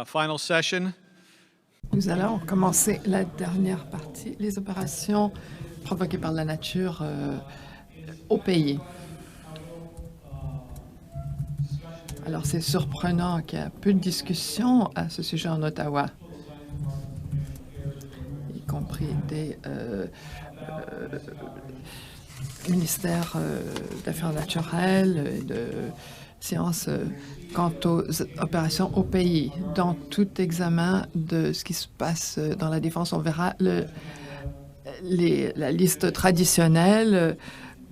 final session. Nous allons commencer la dernière partie, les opérations provoquées par la nature au pays. Alors, c'est surprenant qu'il y ait peu de discussion à ce sujet en Ottawa, y compris des ministères d'Affaires naturelles et de sciences quant aux opérations au pays. Dans tout examen de ce qui se passe dans la défense, on verra la liste traditionnelle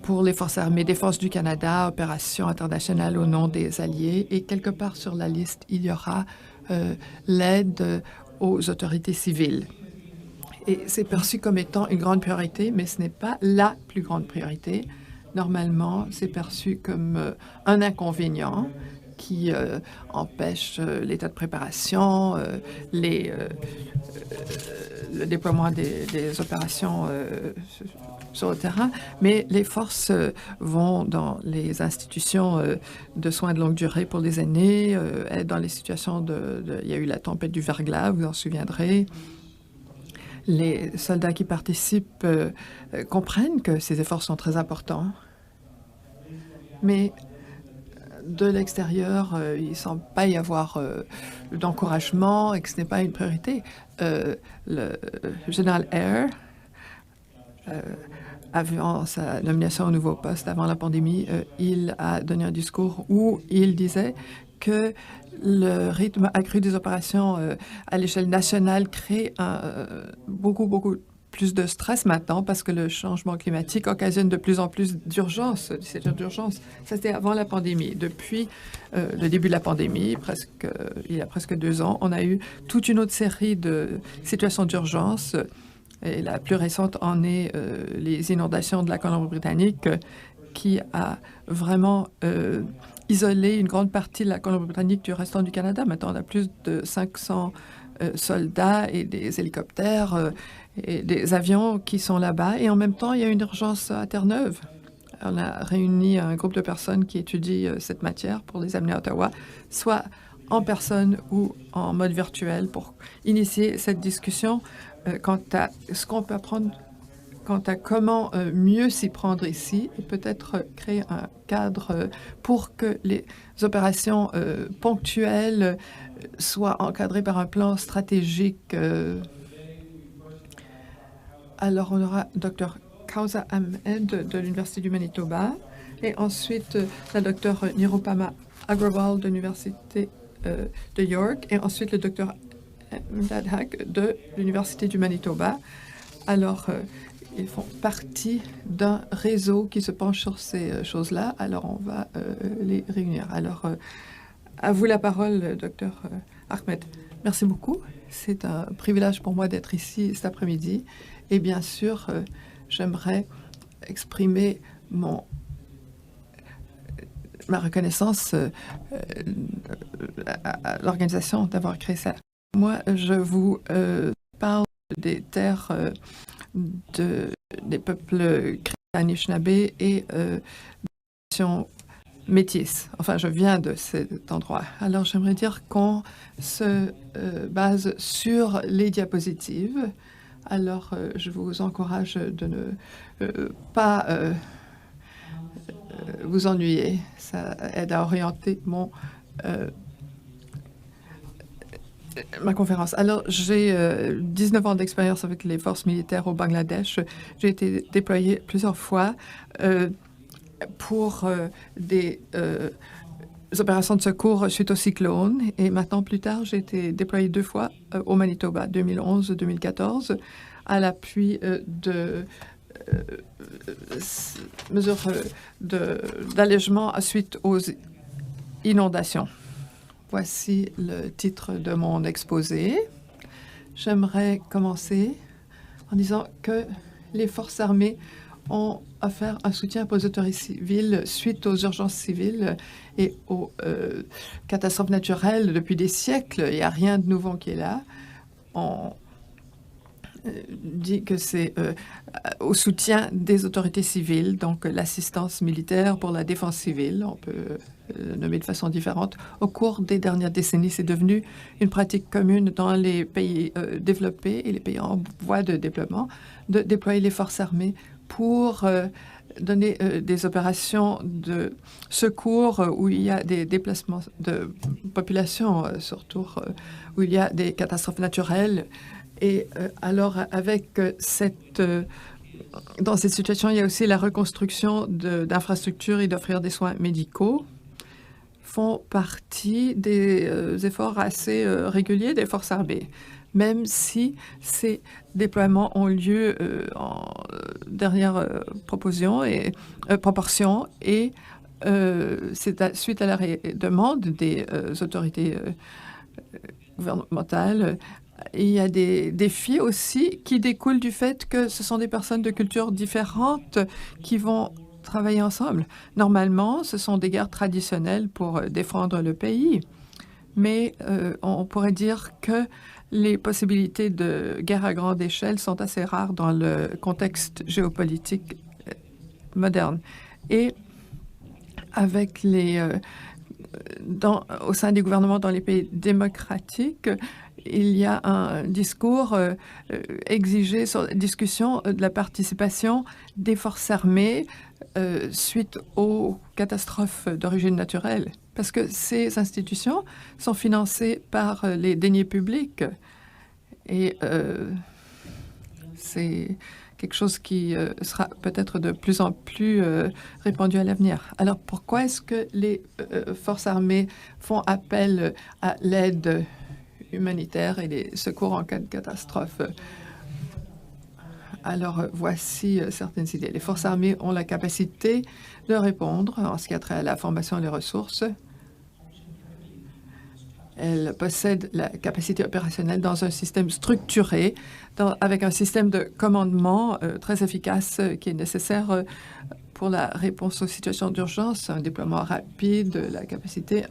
pour les Forces armées, Défense du Canada, opérations internationales au nom des alliés. Et quelque part sur la liste, il y aura l'aide aux autorités civiles. Et c'est perçu comme étant une grande priorité, mais ce n'est pas la plus grande priorité. Normalement, c'est perçu comme un inconvénient qui empêche l'état de préparation, le déploiement des opérations sur le terrain, mais les forces vont dans les institutions de soins de longue durée pour les aînés, dans les situations il y a eu la tempête du verglas, vous en souviendrez. Les soldats qui participent comprennent que ces efforts sont très importants, mais de l'extérieur, il ne semble pas y avoir d'encouragement et que ce n'est pas une priorité. Le général Eyre, avant sa nomination au nouveau poste, avant la pandémie, il a donné un discours où il disait que le rythme accru des opérations à l'échelle nationale crée beaucoup plus de stress maintenant parce que le changement climatique occasionne de plus en plus d'urgences, d'urgence. Ça, c'était avant la pandémie. Depuis le début de la pandémie, il y a presque 2 ans, on a eu toute une autre série de situations d'urgence. Et la plus récente en est les inondations de la Colombie-Britannique qui a vraiment isolé une grande partie de la Colombie-Britannique du restant du Canada. Maintenant, on a plus de 500 soldats et des hélicoptères et des avions qui sont là-bas. Et en même temps, il y a une urgence à Terre-Neuve. On a réuni un groupe de personnes qui étudient cette matière pour les amener à Ottawa, soit en personne ou en mode virtuel pour initier cette discussion quant à ce qu'on peut apprendre, quant à comment mieux s'y prendre ici et peut-être créer un cadre pour que les opérations ponctuelles soient encadrées par un plan stratégique. Alors, on aura Dr. Kausa Ahmed de l'Université du Manitoba et ensuite la Dr. Nirupama Agrawal de l'Université de York et ensuite le Dr. Dadhak de l'Université du Manitoba. Alors, ils font partie d'un réseau qui se penche sur ces choses-là. Alors, on va les réunir. Alors, à vous la parole, Dr. Ahmed. Merci beaucoup. C'est un privilège pour moi d'être ici cet après-midi. Et bien sûr, j'aimerais exprimer ma reconnaissance à l'organisation d'avoir créé ça. Moi, je vous parle des terres des peuples Anishinaabe et des nations métisses. Enfin, je viens de cet endroit. Alors, j'aimerais dire qu'on se base sur les diapositives. Alors, je vous encourage de ne pas vous ennuyer. Ça aide à orienter ma conférence. Alors, j'ai 19 ans d'expérience avec les forces militaires au Bangladesh. J'ai été déployée plusieurs fois pour des opérations de secours suite au cyclone. Et maintenant, plus tard, j'ai été déployée 2 fois au Manitoba, 2011-2014, à l'appui de mesures d'allègement suite aux inondations. Voici le titre de mon exposé. J'aimerais commencer en disant que les forces armées ont offert un soutien aux autorités civiles suite aux urgences civiles et aux catastrophes naturelles depuis des siècles. Il n'y a rien de nouveau qui est là. dit que c'est au soutien des autorités civiles, donc l'assistance militaire pour la défense civile, on peut le nommer de façon différente. Au cours des dernières décennies, c'est devenu une pratique commune dans les pays développés et les pays en voie de développement de déployer les forces armées pour donner des opérations de secours où il y a des déplacements de population, surtout où il y a des catastrophes naturelles. Et alors, avec dans cette situation, il y a aussi la reconstruction d'infrastructures et d'offrir des soins médicaux font partie des efforts assez réguliers des forces armées, même si ces déploiements ont lieu en dernière proportion et c'est suite à la demande des autorités gouvernementales. Il y a des défis aussi qui découlent du fait que ce sont des personnes de cultures différentes qui vont travailler ensemble. Normalement, ce sont des guerres traditionnelles pour défendre le pays, mais on pourrait dire que les possibilités de guerre à grande échelle sont assez rares dans le contexte géopolitique moderne. Et avec au sein des gouvernements dans les pays démocratiques, il y a un discours exigé sur la discussion de la participation des forces armées suite aux catastrophes d'origine naturelle, parce que ces institutions sont financées par les deniers publics et c'est quelque chose qui sera peut-être de plus en plus répandu à l'avenir. Alors, pourquoi est-ce que les forces armées font appel à l'aide humanitaire et les secours en cas de catastrophe? Alors, voici certaines idées. Les forces armées ont la capacité de répondre en ce qui a trait à la formation et les ressources. Elles possèdent la capacité opérationnelle dans un système structuré, avec un système de commandement très efficace qui est nécessaire pour la réponse aux situations d'urgence, un déploiement rapide, la capacité,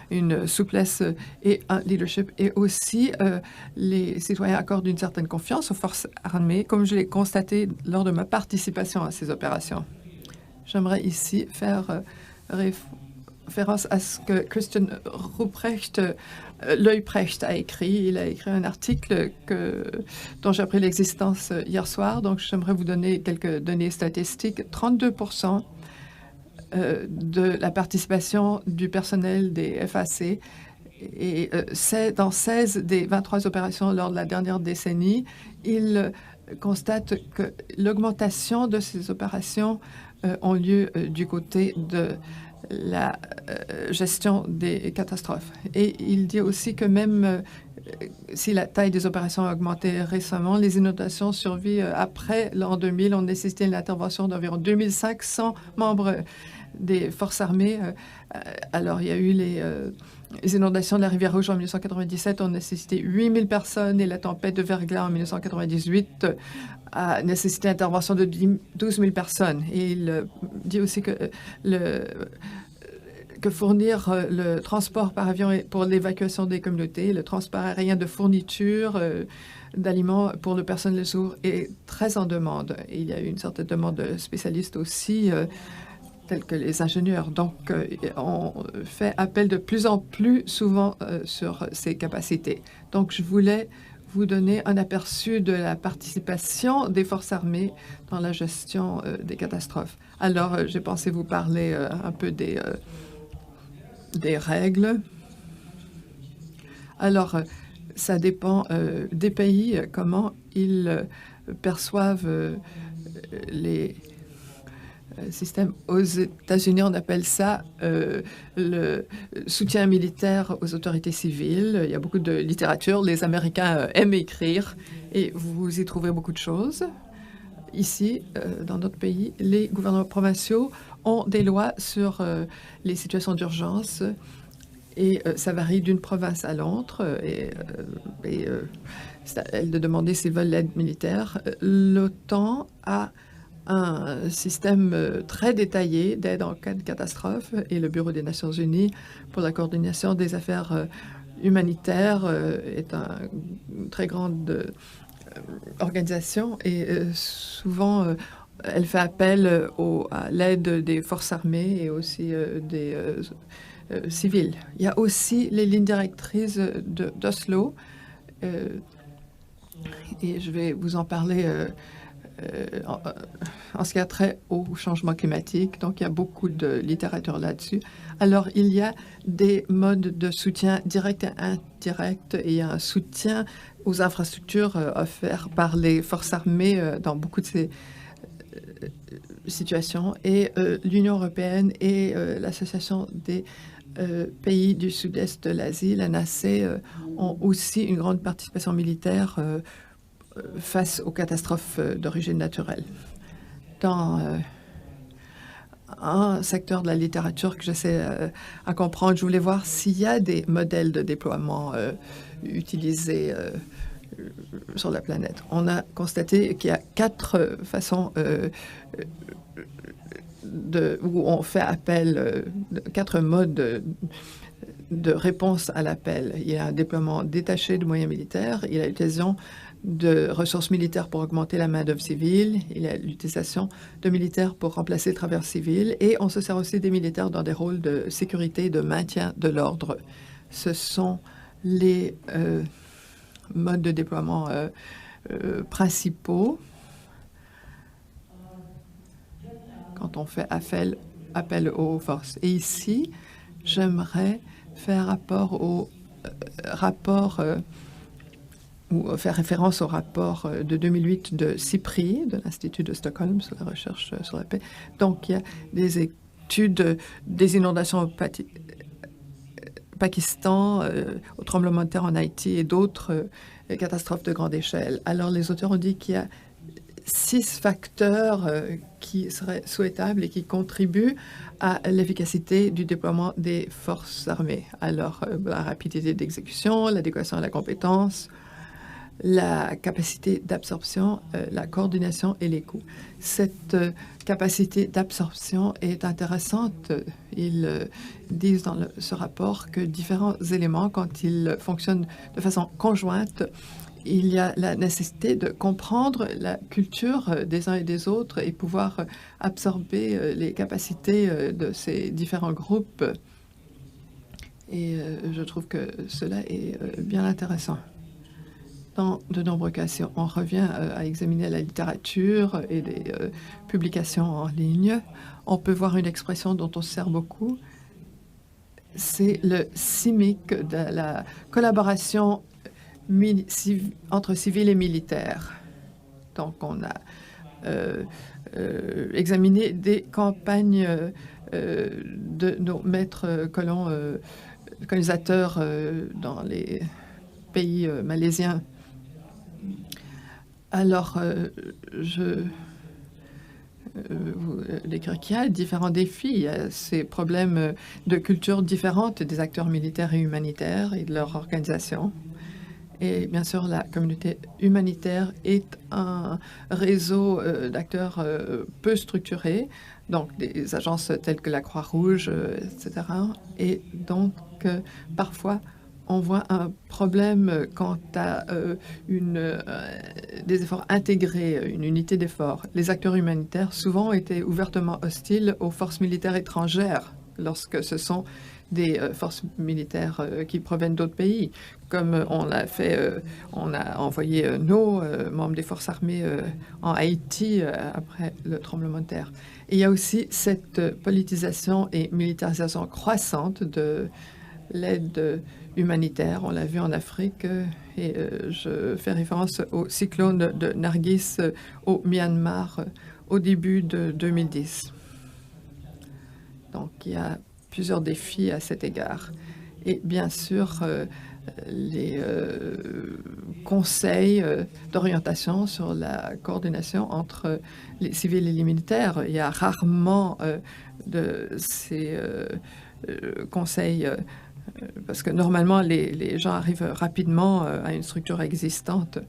une souplesse et un leadership. Et aussi, les citoyens accordent une certaine confiance aux forces armées, comme je l'ai constaté lors de ma participation à ces opérations. J'aimerais ici faire référence à ce que Christian Leuprecht a écrit. Il a écrit un article dont j'ai appris l'existence hier soir. Donc, j'aimerais vous donner quelques données statistiques. 32% de la participation du personnel des FAC et dans 16 des 23 opérations lors de la dernière décennie, il constate que l'augmentation de ces opérations ont lieu du côté de la gestion des catastrophes. Et il dit aussi que même si la taille des opérations a augmenté récemment, les inondations surviennent après l'an 2000 ont nécessité l'intervention d'environ 2500 membres des forces armées. Alors, il y a eu les inondations de la rivière Rouge en 1997 ont nécessité 8000 personnes et la tempête de verglas en 1998 a nécessité l'intervention de 12 000 personnes. Et il dit aussi que fournir le transport par avion pour l'évacuation des communautés, le transport aérien de fournitures, d'aliments pour le personnel sourd est très en demande. Et il y a eu une certaine demande de spécialistes aussi, tels que les ingénieurs. Donc, on fait appel de plus en plus souvent sur ces capacités. Donc, je voulais vous donner un aperçu de la participation des forces armées dans la gestion des catastrophes. Alors, j'ai pensé vous parler un peu des règles. Alors, ça dépend des pays, comment ils perçoivent les systèmes. Aux États-Unis, on appelle ça le soutien militaire aux autorités civiles. Il y a beaucoup de littérature. Les Américains aiment écrire et vous y trouvez beaucoup de choses. Ici, dans notre pays, les gouvernements provinciaux ont des lois sur les situations d'urgence et ça varie d'une province à l'autre c'est à elles de demander s'ils veulent l'aide militaire. L'OTAN a un système très détaillé d'aide en cas de catastrophe et le Bureau des Nations Unies pour la coordination des affaires humanitaires est une très grande organisation et souvent elle fait appel à l'aide des forces armées et aussi des civils. Il y a aussi les lignes directrices d'Oslo et je vais vous en parler en ce qui a trait au changement climatique. Donc, il y a beaucoup de littérature là-dessus. Alors, il y a des modes de soutien direct et indirect et il y a un soutien aux infrastructures offerts par les forces armées dans beaucoup de ces situations. Et l'Union européenne et l'Association des pays du sud-est de l'Asie, la NACE, ont aussi une grande participation militaire face aux catastrophes d'origine naturelle. Dans un secteur de la littérature que j'essaie à comprendre, je voulais voir s'il y a des modèles de déploiement utilisés sur la planète. On a constaté qu'il y a 4 façons où on fait appel, 4 modes de réponse à l'appel. Il y a un déploiement détaché de moyens militaires, il y a l'utilisation de ressources militaires pour augmenter la main-d'œuvre civile, il y a l'utilisation de militaires pour remplacer le travail civil, et on se sert aussi des militaires dans des rôles de sécurité et de maintien de l'ordre. Ce sont les modes de déploiement principaux quand on fait appel aux forces. Et ici, j'aimerais faire ou faire référence au rapport de 2008 de CIPRI, de l'Institut de Stockholm sur la recherche sur la paix. Donc, il y a des études des inondations au Pakistan, au tremblement de terre en Haïti et d'autres catastrophes de grande échelle. Alors, les auteurs ont dit qu'il y a 6 facteurs qui seraient souhaitables et qui contribuent à l'efficacité du déploiement des forces armées. Alors, la rapidité d'exécution, l'adéquation à la compétence, la capacité d'absorption, la coordination et les coûts. Cette capacité d'absorption est intéressante. Ils disent dans ce rapport que différents éléments, quand ils fonctionnent de façon conjointe, il y a la nécessité de comprendre la culture des uns et des autres et pouvoir absorber les capacités de ces différents groupes. Et je trouve que cela est bien intéressant. Dans de nombreux cas, si on revient à examiner la littérature et les publications en ligne, on peut voir une expression dont on se sert beaucoup. C'est le CIMIC, de la collaboration entre civils et militaires. Donc, on a examiné des campagnes de nos maîtres colonisateurs dans les pays malaisiens. Alors, je vous décrire qu'il y a différents défis. Il y a ces problèmes de cultures différentes des acteurs militaires et humanitaires et de leur organisation. Et bien sûr, la communauté humanitaire est un réseau d'acteurs peu structuré, donc des agences telles que la Croix-Rouge, etc. Et donc, parfois, on voit un problème quant à des efforts intégrés, une unité d'efforts. Les acteurs humanitaires souvent étaient ouvertement hostiles aux forces militaires étrangères lorsque ce sont des forces militaires qui proviennent d'autres pays, comme on l'a fait, on a envoyé nos membres des forces armées en Haïti après le tremblement de terre. Et il y a aussi cette politisation et militarisation croissante de l'aide humanitaire. On l'a vu en Afrique et je fais référence au cyclone de Nargis au Myanmar au début de 2010. Donc, il y a plusieurs défis à cet égard. Et bien sûr, les conseils d'orientation sur la coordination entre les civils et les militaires. Il y a rarement de ces conseils parce que normalement, les gens arrivent rapidement à une structure existante.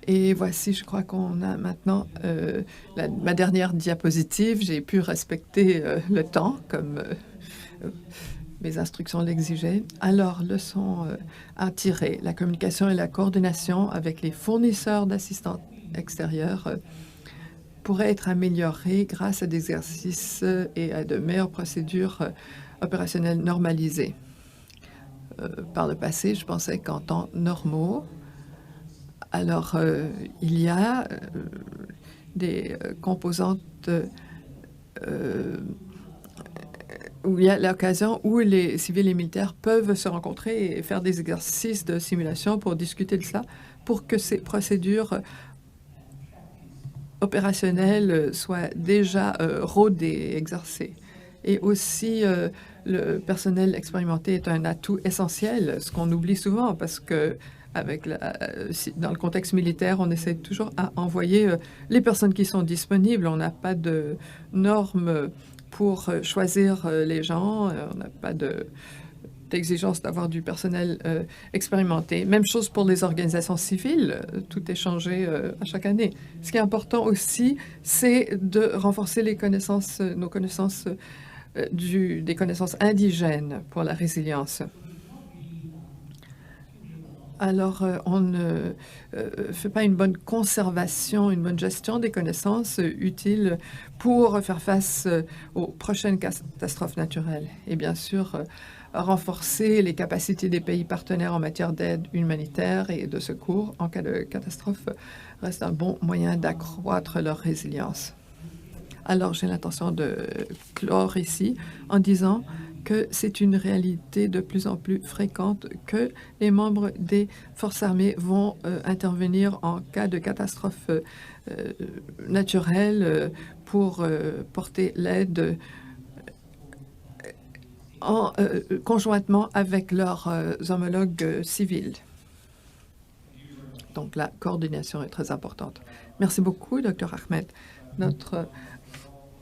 Et voici, je crois qu'on a maintenant ma dernière diapositive. J'ai pu respecter le temps, comme mes instructions l'exigeaient. Alors, leçon à tirer, la communication et la coordination avec les fournisseurs d'assistance extérieure pourraient être améliorées grâce à des exercices et à de meilleures procédures opérationnelles normalisées. Par le passé, je pensais qu'en temps normaux, alors il y a des composantes où il y a l'occasion où les civils et militaires peuvent se rencontrer et faire des exercices de simulation pour discuter de ça, pour que ces procédures opérationnelles soient déjà rodées, exercées. Et aussi, le personnel expérimenté est un atout essentiel, ce qu'on oublie souvent parce que dans le contexte militaire, on essaie toujours à envoyer les personnes qui sont disponibles. On n'a pas de normes pour choisir les gens. On n'a pas d'exigence d'avoir du personnel expérimenté. Même chose pour les organisations civiles. Tout est changé à chaque année. Ce qui est important aussi, c'est de renforcer nos connaissances des connaissances indigènes pour la résilience. Alors, on ne fait pas une bonne conservation, une bonne gestion des connaissances utiles pour faire face aux prochaines catastrophes naturelles. Et bien sûr, renforcer les capacités des pays partenaires en matière d'aide humanitaire et de secours en cas de catastrophe reste un bon moyen d'accroître leur résilience. Alors, j'ai l'intention de clore ici en disant que c'est une réalité de plus en plus fréquente que les membres des forces armées vont intervenir en cas de catastrophe naturelle pour porter l'aide conjointement avec leurs homologues civils. Donc, la coordination est très importante. Merci beaucoup, Dr. Ahmed. Notre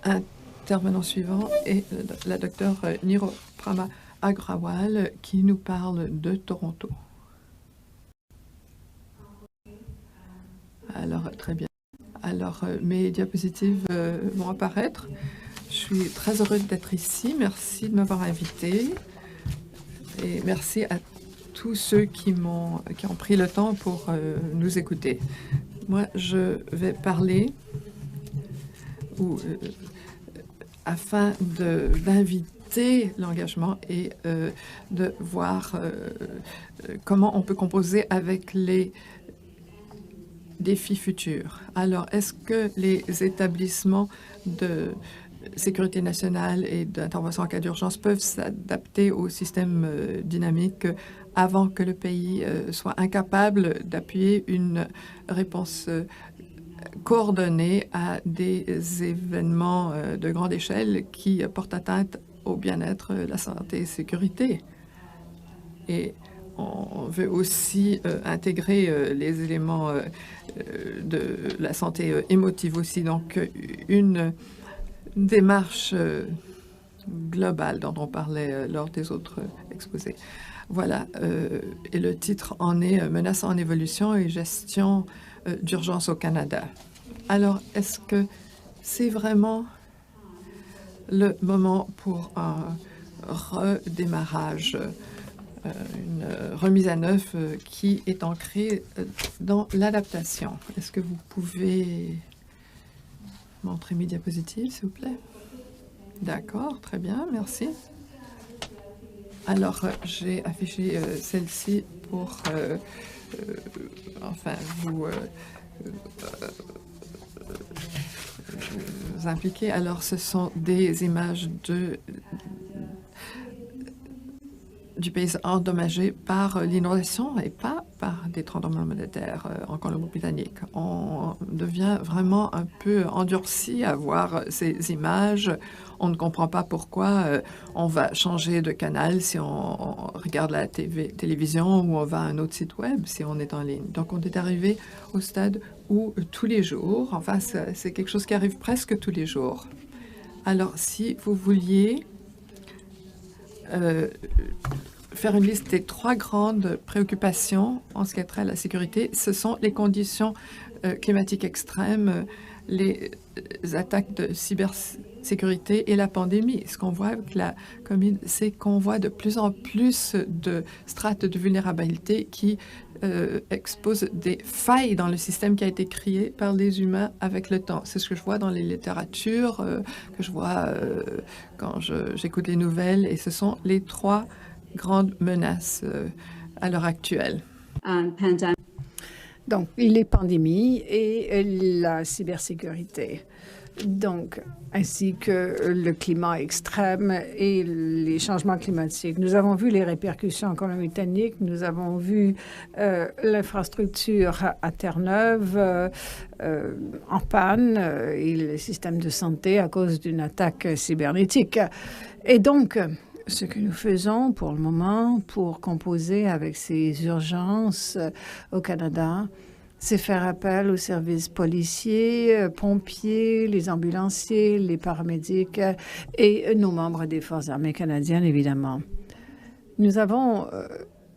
intervenant suivant est la docteure Niruprama Agrawal qui nous parle de Toronto. Alors, très bien. Alors, mes diapositives vont apparaître. Je suis très heureuse d'être ici. Merci de m'avoir invitée. Et merci à tous ceux qui ont pris le temps pour nous écouter. Moi, je vais parler afin d'inviter l'engagement et de voir comment on peut composer avec les défis futurs. Alors, est-ce que les établissements de sécurité nationale et d'intervention en cas d'urgence peuvent s'adapter au système dynamique avant que le pays soit incapable d'appuyer une réponse coordonnée à des événements de grande échelle qui portent atteinte au bien-être, la santé et la sécurité? Et on veut aussi intégrer les éléments de la santé émotive aussi. Donc, une démarche globale dont on parlait lors des autres exposés. Voilà, et le titre en est « Menaces en évolution et gestion d'urgence au Canada ». Alors, est-ce que c'est vraiment le moment pour un redémarrage, une remise à neuf qui est ancrée dans l'adaptation? Est-ce que vous pouvez montrer mes diapositives, s'il vous plaît? D'accord, très bien, merci. Alors, j'ai affiché celle-ci pour enfin vous impliquer. Alors, ce sont des images du pays endommagé par l'inondation et pas par des tremblements de terre en Colombie-Britannique. On devient vraiment un peu endurci à voir ces images. On ne comprend pas pourquoi on va changer de canal si on regarde la télévision ou on va à un autre site web si on est en ligne. Donc, on est arrivé au stade où tous les jours, enfin, c'est quelque chose qui arrive presque tous les jours. Alors, si vous vouliez faire une liste des 3 grandes préoccupations en ce qui a trait à la sécurité, ce sont les conditions climatiques extrêmes, les attaques de sécurité et la pandémie. Ce qu'on voit avec la COVID, c'est qu'on voit de plus en plus de strates de vulnérabilité qui exposent des failles dans le système qui a été créé par les humains avec le temps. C'est ce que je vois dans les littératures, que je vois quand j'écoute les nouvelles, et ce sont les 3 grandes menaces à l'heure actuelle. Donc, les pandémies et la cybersécurité. Donc, ainsi que le climat extrême et les changements climatiques. Nous avons vu les répercussions en Colombie-Britannique, nous avons vu l'infrastructure à Terre-Neuve en panne et le système de santé à cause d'une attaque cybernétique. Et donc, ce que nous faisons pour le moment pour composer avec ces urgences au Canada, c'est faire appel aux services policiers, pompiers, les ambulanciers, les paramédics et nos membres des Forces armées canadiennes, évidemment. Nous avons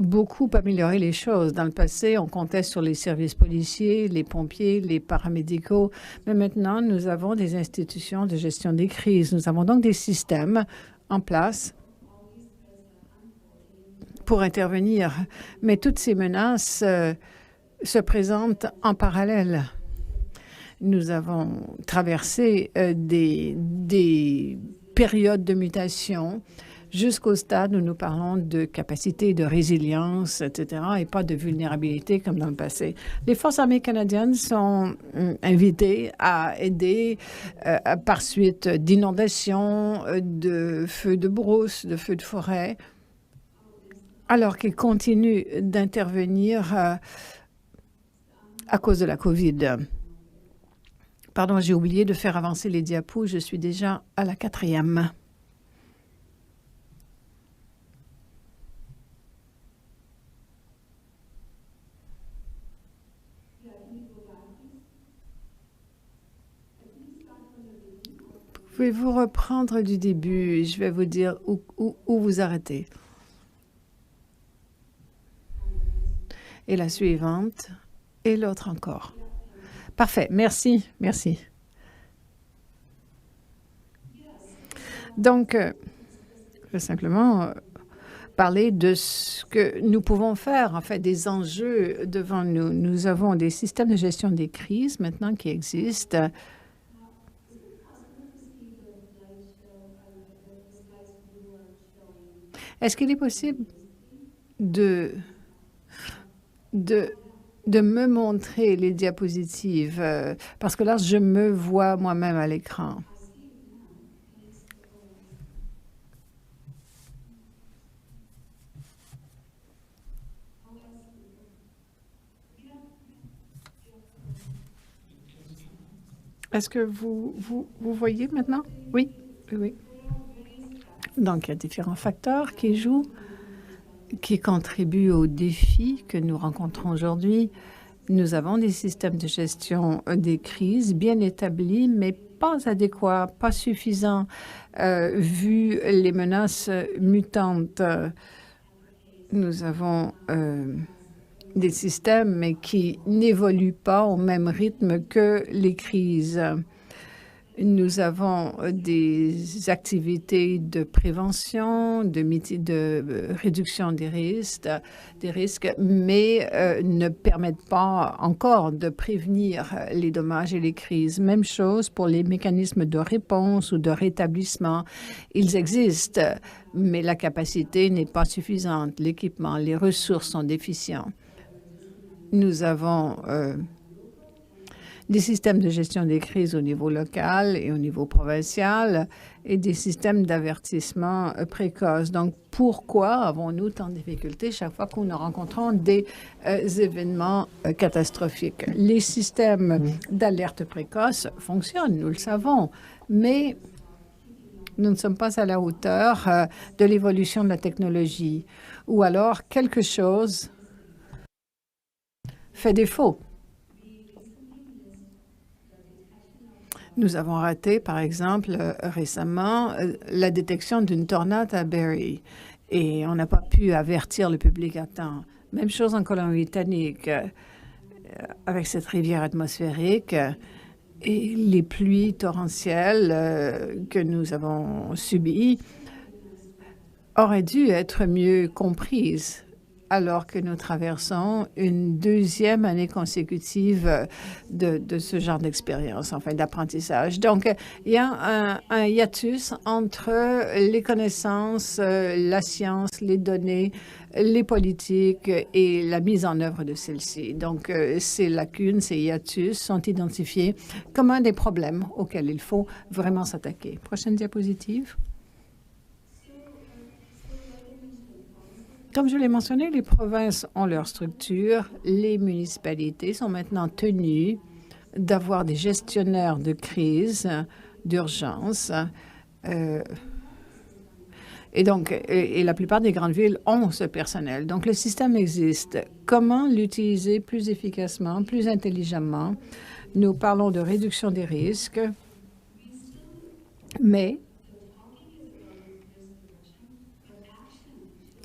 beaucoup amélioré les choses. Dans le passé, on comptait sur les services policiers, les pompiers, les paramédicaux, mais maintenant, nous avons des institutions de gestion des crises. Nous avons donc des systèmes en place pour intervenir. Mais toutes ces menaces se présentent en parallèle. Nous avons traversé des périodes de mutation jusqu'au stade où nous parlons de capacité, de résilience, etc., et pas de vulnérabilité comme dans le passé. Les Forces armées canadiennes sont invitées à aider par suite d'inondations, de feux de brousse, de feux de forêt, alors qu'ils continuent d'intervenir à cause de la COVID. Pardon, j'ai oublié de faire avancer les diapos. Je suis déjà à la 4e. Pouvez-vous reprendre du début? Je vais vous dire où vous arrêtez. Et la suivante, et l'autre encore. Parfait, merci, merci. Donc, je vais simplement parler de ce que nous pouvons faire, en fait, des enjeux devant nous. Nous avons des systèmes de gestion des crises maintenant qui existent. Est-ce qu'il est possible de me montrer les diapositives, parce que là, je me vois moi-même à l'écran. Est-ce que vous voyez maintenant? Oui, oui, oui. Donc, il y a différents facteurs qui jouent, qui contribuent aux défis que nous rencontrons aujourd'hui. Nous avons des systèmes de gestion des crises bien établis, mais pas adéquats, pas suffisants, vu les menaces mutantes. Nous avons des systèmes mais qui n'évoluent pas au même rythme que les crises. Nous avons des activités de prévention, de réduction des risques, mais ne permettent pas encore de prévenir les dommages et les crises. Même chose pour les mécanismes de réponse ou de rétablissement. Ils existent, mais la capacité n'est pas suffisante. L'équipement, les ressources sont déficients. Nous avons des systèmes de gestion des crises au niveau local et au niveau provincial et des systèmes d'avertissement précoce. Donc, pourquoi avons-nous tant de difficultés chaque fois que nous rencontrons des événements catastrophiques? Les systèmes d'alerte précoce fonctionnent, nous le savons, mais nous ne sommes pas à la hauteur de l'évolution de la technologie. Ou alors, quelque chose fait défaut. Nous avons raté, par exemple, récemment, la détection d'une tornade à Barrie et on n'a pas pu avertir le public à temps. Même chose en Colombie-Britannique avec cette rivière atmosphérique et les pluies torrentielles que nous avons subies auraient dû être mieux comprises alors que nous traversons une deuxième année consécutive de ce genre d'expérience, enfin d'apprentissage. Donc, il y a un hiatus entre les connaissances, la science, les données, les politiques et la mise en œuvre de celles-ci. Donc, ces lacunes, ces hiatus sont identifiés comme un des problèmes auxquels il faut vraiment s'attaquer. Prochaine diapositive. Comme je l'ai mentionné, les provinces ont leur structure. Les municipalités sont maintenant tenues d'avoir des gestionnaires de crise, d'urgence. Et donc, la plupart des grandes villes ont ce personnel. Donc, le système existe. Comment l'utiliser plus efficacement, plus intelligemment? Nous parlons de réduction des risques, mais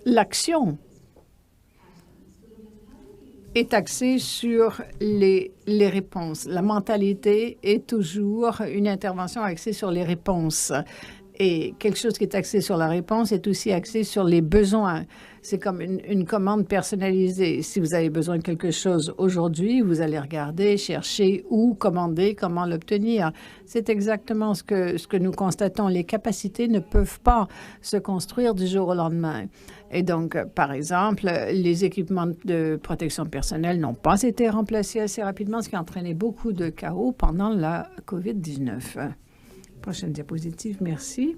l'action est axée sur les réponses. La mentalité est toujours une intervention axée sur les réponses. Et quelque chose qui est axé sur la réponse est aussi axé sur les besoins. C'est comme une commande personnalisée. Si vous avez besoin de quelque chose aujourd'hui, vous allez regarder, chercher où commander, comment l'obtenir. C'est exactement ce que nous constatons. Les capacités ne peuvent pas se construire du jour au lendemain. Et donc, par exemple, les équipements de protection personnelle n'ont pas été remplacés assez rapidement, ce qui a entraîné beaucoup de chaos pendant la COVID-19. Prochaine diapositive, merci.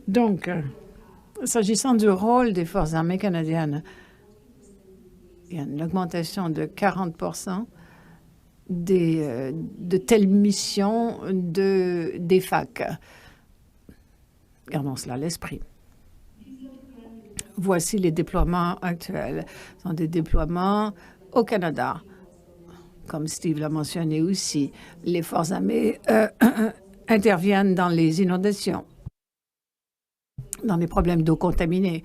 Donc, s'agissant du rôle des Forces armées canadiennes, il y a une augmentation de 40% de telles missions des FAC. Gardons cela à l'esprit. Voici les déploiements actuels. Ce sont des déploiements au Canada. Comme Steve l'a mentionné aussi, les forces armées interviennent dans les inondations, dans les problèmes d'eau contaminée.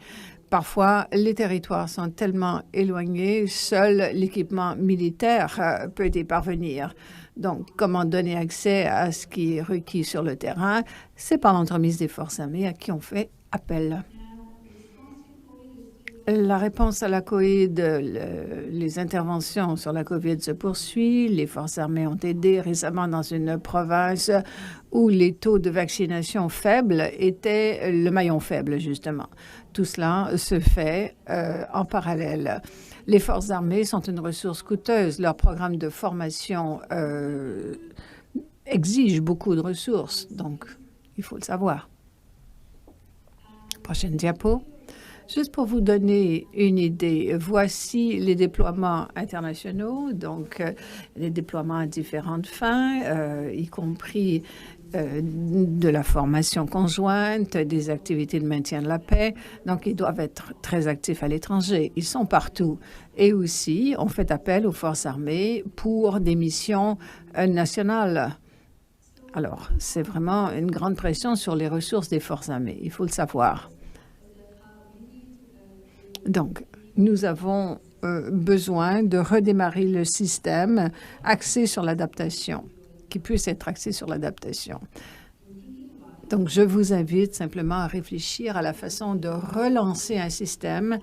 Parfois, les territoires sont tellement éloignés, seul l'équipement militaire peut y parvenir. Donc, comment donner accès à ce qui est requis sur le terrain? C'est par l'entremise des forces armées à qui on fait appel. La réponse à la COVID, les interventions sur la COVID se poursuivent. Les forces armées ont aidé récemment dans une province où les taux de vaccination faibles étaient le maillon faible, justement. Tout cela se fait en parallèle. Les forces armées sont une ressource coûteuse. Leur programme de formation exige beaucoup de ressources, donc il faut le savoir. Prochaine diapo. Juste pour vous donner une idée, voici les déploiements internationaux, donc les déploiements à différentes fins, y compris de la formation conjointe, des activités de maintien de la paix. Donc, ils doivent être très actifs à l'étranger. Ils sont partout. Et aussi, on fait appel aux forces armées pour des missions nationales. Alors, c'est vraiment une grande pression sur les ressources des forces armées. Il faut le savoir. Donc, nous avons besoin de redémarrer le système axé sur l'adaptation, qui puisse être axé sur l'adaptation. Donc, je vous invite simplement à réfléchir à la façon de relancer un système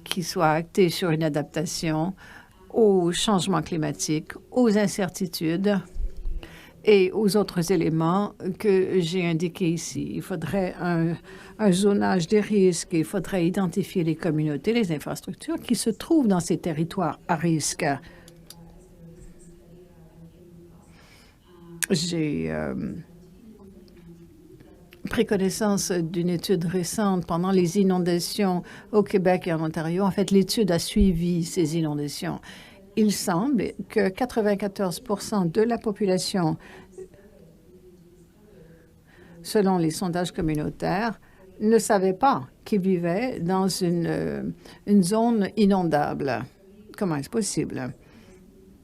qui soit axé sur une adaptation au changement climatique, aux incertitudes et aux autres éléments que j'ai indiqués ici. Il faudrait un zonage des risques, il faudrait identifier les communautés, les infrastructures qui se trouvent dans ces territoires à risque. J'ai pris connaissance d'une étude récente pendant les inondations au Québec et en Ontario. En fait, l'étude a suivi ces inondations. Il semble que 94% de la population, selon les sondages communautaires, ne savait pas qu'ils vivaient dans une zone inondable. Comment est-ce possible?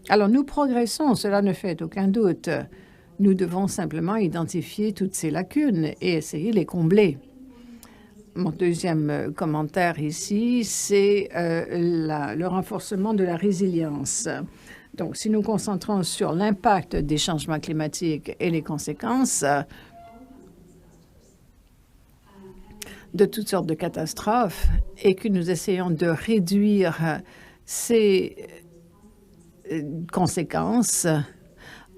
Alors, nous progressons, cela ne fait aucun doute. Nous devons simplement identifier toutes ces lacunes et essayer de les combler. mon deuxième commentaire ici, c'est le renforcement de la résilience. Donc, si nous concentrons sur l'impact des changements climatiques et les conséquences de toutes sortes de catastrophes et que nous essayons de réduire ces conséquences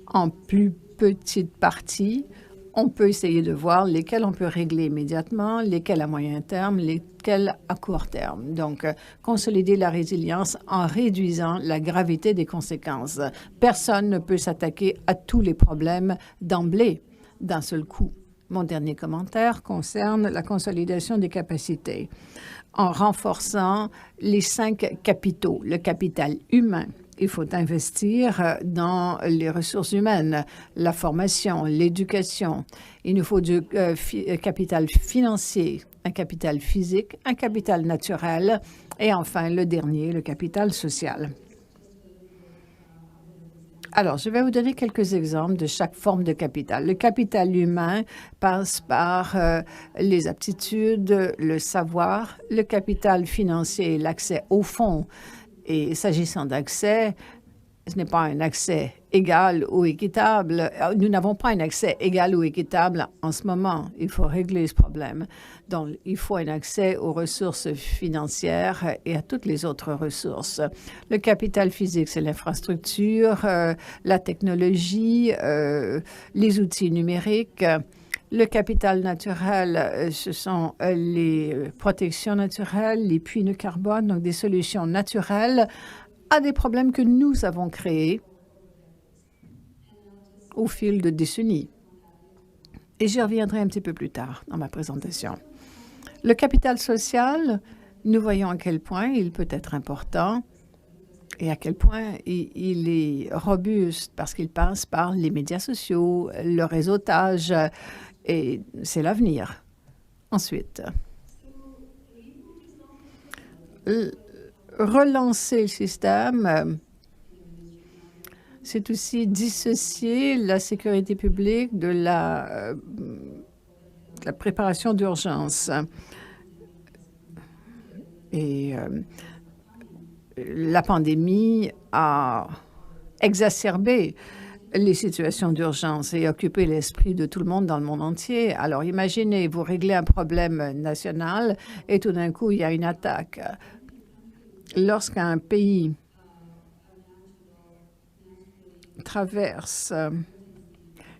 en plus petites parties, on peut essayer de voir lesquelles on peut régler immédiatement, lesquelles à moyen terme, lesquelles à court terme. Donc, consolider la résilience en réduisant la gravité des conséquences. Personne ne peut s'attaquer à tous les problèmes d'emblée, d'un seul coup. Mon dernier commentaire concerne la consolidation des capacités en renforçant les 5 capitaux. Le capital humain. Il faut investir dans les ressources humaines, la formation, l'éducation. Il nous faut du capital financier, un capital physique, un capital naturel et enfin le dernier, le capital social. Alors, je vais vous donner quelques exemples de chaque forme de capital. Le capital humain passe par les aptitudes, le savoir, le capital financier, l'accès aux fonds. Et s'agissant d'accès, ce n'est pas un accès égal ou équitable. Nous n'avons pas un accès égal ou équitable en ce moment. Il faut régler ce problème. Donc, il faut un accès aux ressources financières et à toutes les autres ressources. Le capital physique, c'est l'infrastructure, la technologie, les outils numériques. Le capital naturel, ce sont les protections naturelles, les puits de carbone, donc des solutions naturelles à des problèmes que nous avons créés au fil de décennies. Et j'y reviendrai un petit peu plus tard dans ma présentation. Le capital social, nous voyons à quel point il peut être important et à quel point il est robuste parce qu'il passe par les médias sociaux, le réseautage, et c'est l'avenir. Ensuite, relancer le système, c'est aussi dissocier la sécurité publique de la préparation d'urgence. Et la pandémie a exacerbé les situations d'urgence et occupé l'esprit de tout le monde dans le monde entier. Alors, imaginez, vous réglez un problème national et tout d'un coup, il y a une attaque. Lorsqu'un pays traverse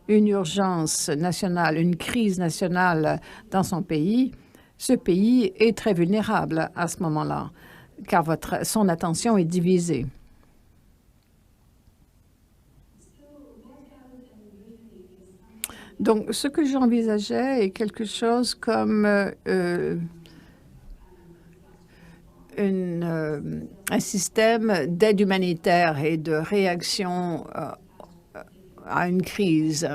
une urgence nationale, une crise nationale dans son pays, ce pays est très vulnérable à ce moment-là, car son attention est divisée. Donc, ce que j'envisageais est quelque chose comme un système d'aide humanitaire et de réaction à une crise.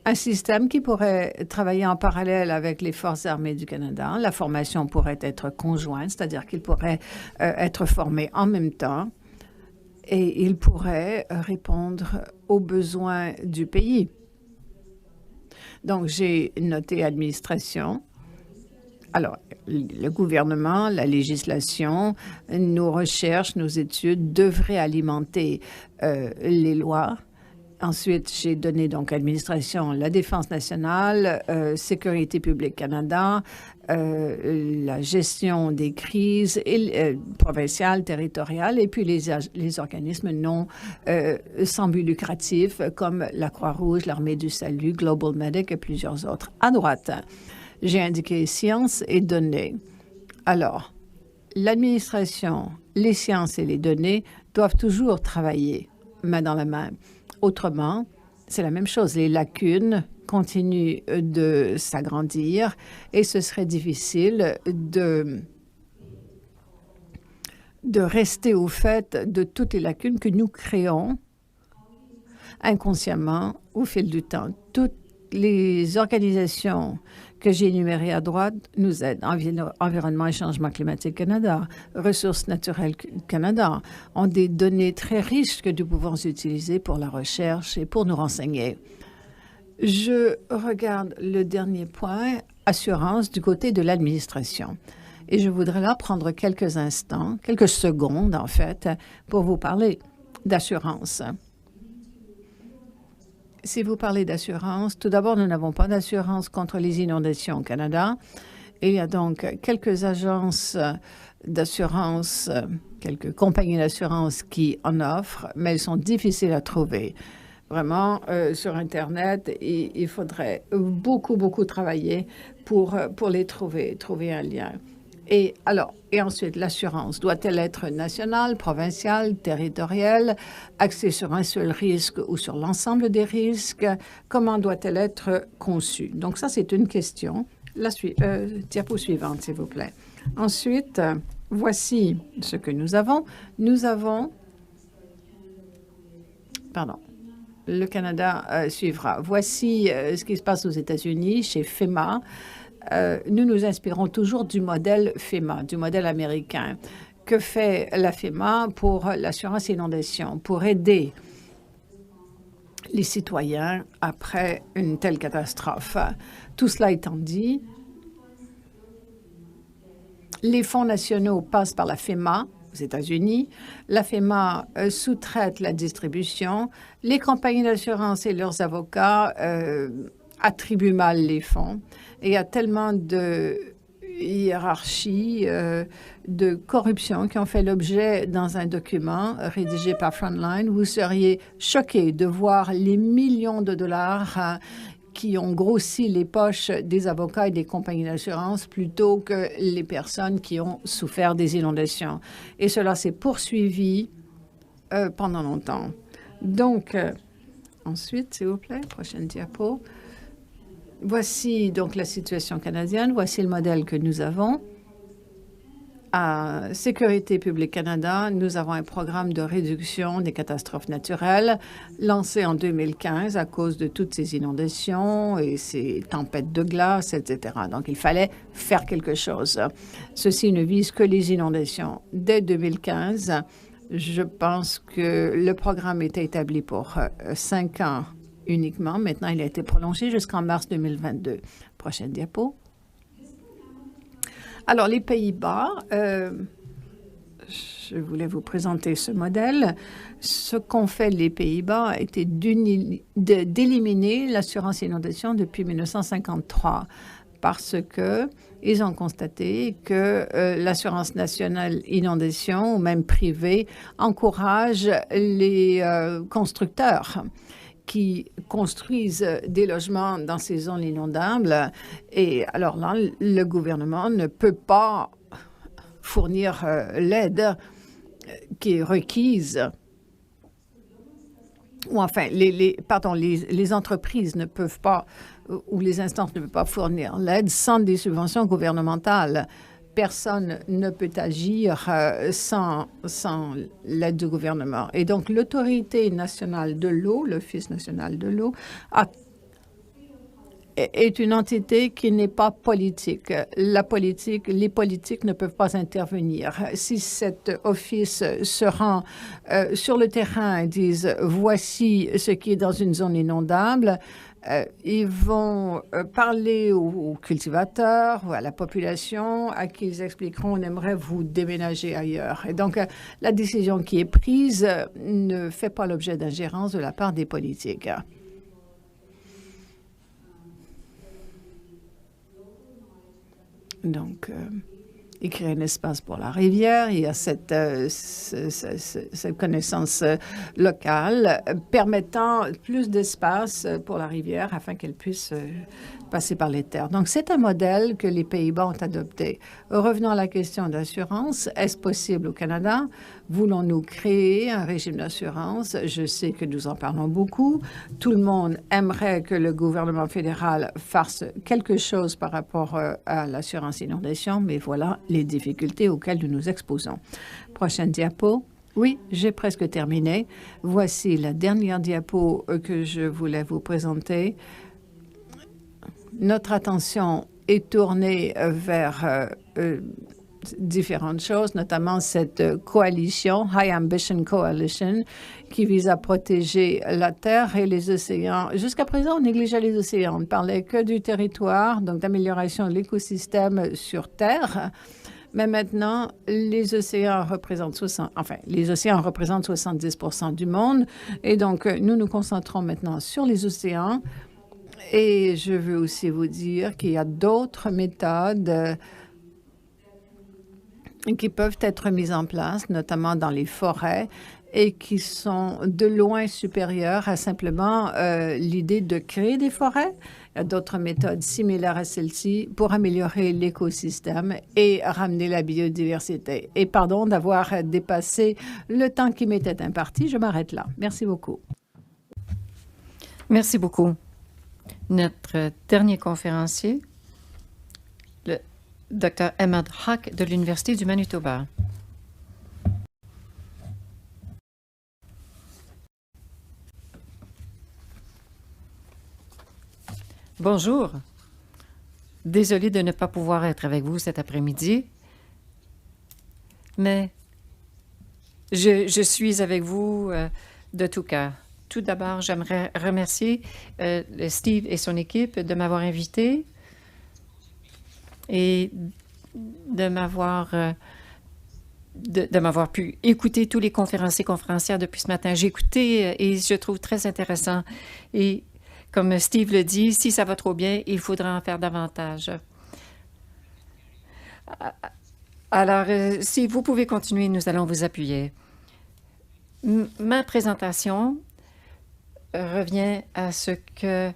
Un système qui pourrait travailler en parallèle avec les Forces armées du Canada. La formation pourrait être conjointe, c'est-à-dire qu'il pourrait être formé en même temps et il pourrait répondre aux besoins du pays. Donc, j'ai noté administration. Alors, le gouvernement, la législation, nos recherches, nos études devraient alimenter les lois. Ensuite, j'ai donné donc administration, la Défense nationale, Sécurité publique Canada, la gestion des crises provinciales, territoriales, et puis les organismes non sans but lucratif comme la Croix-Rouge, l'Armée du Salut, Global Medic et plusieurs autres. À droite, j'ai indiqué sciences et données. Alors, l'administration, les sciences et les données doivent toujours travailler main dans la main. Autrement, c'est la même chose. Les lacunes continuent de s'agrandir et ce serait difficile de rester au fait de toutes les lacunes que nous créons inconsciemment au fil du temps. Toutes les organisations que j'ai énumérées à droite nous aident. Environnement et changement climatique Canada, Ressources naturelles Canada ont des données très riches que nous pouvons utiliser pour la recherche et pour nous renseigner. Je regarde le dernier point assurance du côté de l'administration. Et je voudrais là prendre quelques instants, quelques secondes en fait, pour vous parler d'assurance. Si vous parlez d'assurance, tout d'abord, nous n'avons pas d'assurance contre les inondations au Canada. Il y a donc quelques agences d'assurance, quelques compagnies d'assurance qui en offrent, mais elles sont difficiles à trouver. Vraiment, sur Internet, il faudrait beaucoup travailler pour les trouver un lien. Et ensuite, l'assurance doit-elle être nationale, provinciale, territoriale, axée sur un seul risque ou sur l'ensemble des risques? Comment doit-elle être conçue? Donc ça, c'est une question. Diapo suivante, s'il vous plaît. Ensuite, voici ce que nous avons. Nous avons... Pardon. Le Canada suivra. Voici ce qui se passe aux États-Unis, chez FEMA. Nous nous inspirons toujours du modèle FEMA, du modèle américain. Que fait la FEMA pour l'assurance inondation, pour aider les citoyens après une telle catastrophe? Tout cela étant dit, les fonds nationaux passent par la FEMA aux États-Unis. La FEMA sous-traite la distribution. Les compagnies d'assurance et leurs avocats attribuent mal les fonds. Et il y a tellement de hiérarchie, de corruption qui ont fait l'objet dans un document rédigé par Frontline. Vous seriez choqués de voir les millions de dollars qui ont grossi les poches des avocats et des compagnies d'assurance plutôt que les personnes qui ont souffert des inondations. Et cela s'est poursuivi pendant longtemps. Donc, ensuite, s'il vous plaît, prochaine diapo. Voici donc la situation canadienne. Voici le modèle que nous avons. À Sécurité publique Canada, nous avons un programme de réduction des catastrophes naturelles lancé en 2015 à cause de toutes ces inondations et ces tempêtes de glace, etc. Donc, il fallait faire quelque chose. Ceci ne vise que les inondations. Dès 2015, je pense que le programme était établi pour 5 ans uniquement. Maintenant, il a été prolongé jusqu'en mars 2022. Prochaine diapo. Alors, les Pays-Bas, je voulais vous présenter ce modèle. Ce qu'ont fait les Pays-Bas a été d'éliminer l'assurance inondation depuis 1953 parce que ils ont constaté que l'assurance nationale inondation, ou même privée, encourage les constructeurs qui construisent des logements dans ces zones inondables. Et alors là, le gouvernement ne peut pas fournir l'aide qui est requise. Ou enfin, les entreprises ne peuvent pas, ou les instances ne peuvent pas fournir l'aide sans des subventions gouvernementales. Personne ne peut agir sans l'aide du gouvernement. Et donc, l'Autorité nationale de l'eau, l'Office national de l'eau, est une entité qui n'est pas politique. Les politiques ne peuvent pas intervenir. Si cet office se rend sur le terrain et disent « voici ce qui est dans une zone inondable », ils vont parler aux cultivateurs, ou à la population, à qui ils expliqueront on aimerait vous déménager ailleurs. Et donc, la décision qui est prise ne fait pas l'objet d'ingérence de la part des politiques. Donc, créer un espace pour la rivière, il y a cette connaissance locale permettant plus d'espace pour la rivière afin qu'elle puisse passer par les terres. Donc, c'est un modèle que les Pays-Bas ont adopté. Revenons à la question d'assurance. Est-ce possible au Canada? Voulons-nous créer un régime d'assurance? Je sais que nous en parlons beaucoup. Tout le monde aimerait que le gouvernement fédéral fasse quelque chose par rapport à l'assurance inondation, mais voilà les difficultés auxquelles nous nous exposons. Prochaine diapo. Oui, j'ai presque terminé. Voici la dernière diapo que je voulais vous présenter. Notre attention est tournée vers différentes choses, notamment cette coalition, High Ambition Coalition, qui vise à protéger la Terre et les océans. Jusqu'à présent, on négligeait les océans. On ne parlait que du territoire, donc d'amélioration de l'écosystème sur Terre. Mais maintenant, les océans représentent 70% du monde. Et donc, nous nous concentrons maintenant sur les océans. Et je veux aussi vous dire qu'il y a d'autres méthodes qui peuvent être mises en place, notamment dans les forêts, et qui sont de loin supérieures à simplement l'idée de créer des forêts. Il y a d'autres méthodes similaires à celle-ci pour améliorer l'écosystème et ramener la biodiversité. Et pardon d'avoir dépassé le temps qui m'était imparti. Je m'arrête là. Merci beaucoup. Merci beaucoup. Notre dernier conférencier, le Dr. Emmett Hawk de l'Université du Manitoba. Bonjour. Désolée de ne pas pouvoir être avec vous cet après-midi, mais je suis avec vous de tout cœur. Tout d'abord, j'aimerais remercier Steve et son équipe de m'avoir invité et de m'avoir pu écouter tous les conférencières depuis ce matin. J'ai écouté et je trouve très intéressant. Et comme Steve le dit, si ça va trop bien, il faudra en faire davantage. Alors, si vous pouvez continuer, nous allons vous appuyer. Ma présentation revient à ce que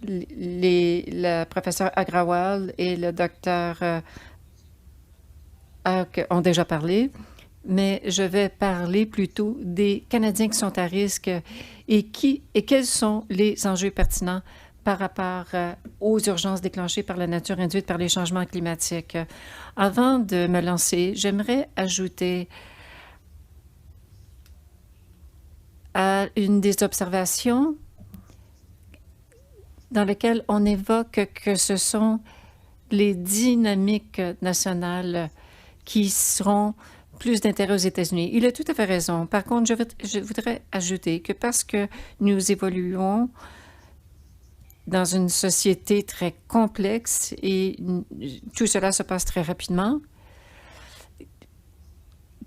le professeur Agrawal et le docteur Hawk ont déjà parlé, mais je vais parler plutôt des Canadiens qui sont à risque et quels sont les enjeux pertinents par rapport aux urgences déclenchées par la nature induite par les changements climatiques. Avant de me lancer, j'aimerais ajouter à une des observations dans lesquelles on évoque que ce sont les dynamiques nationales qui seront plus d'intérêt aux États-Unis. Il a tout à fait raison. Par contre, je voudrais ajouter que parce que nous évoluons dans une société très complexe et tout cela se passe très rapidement,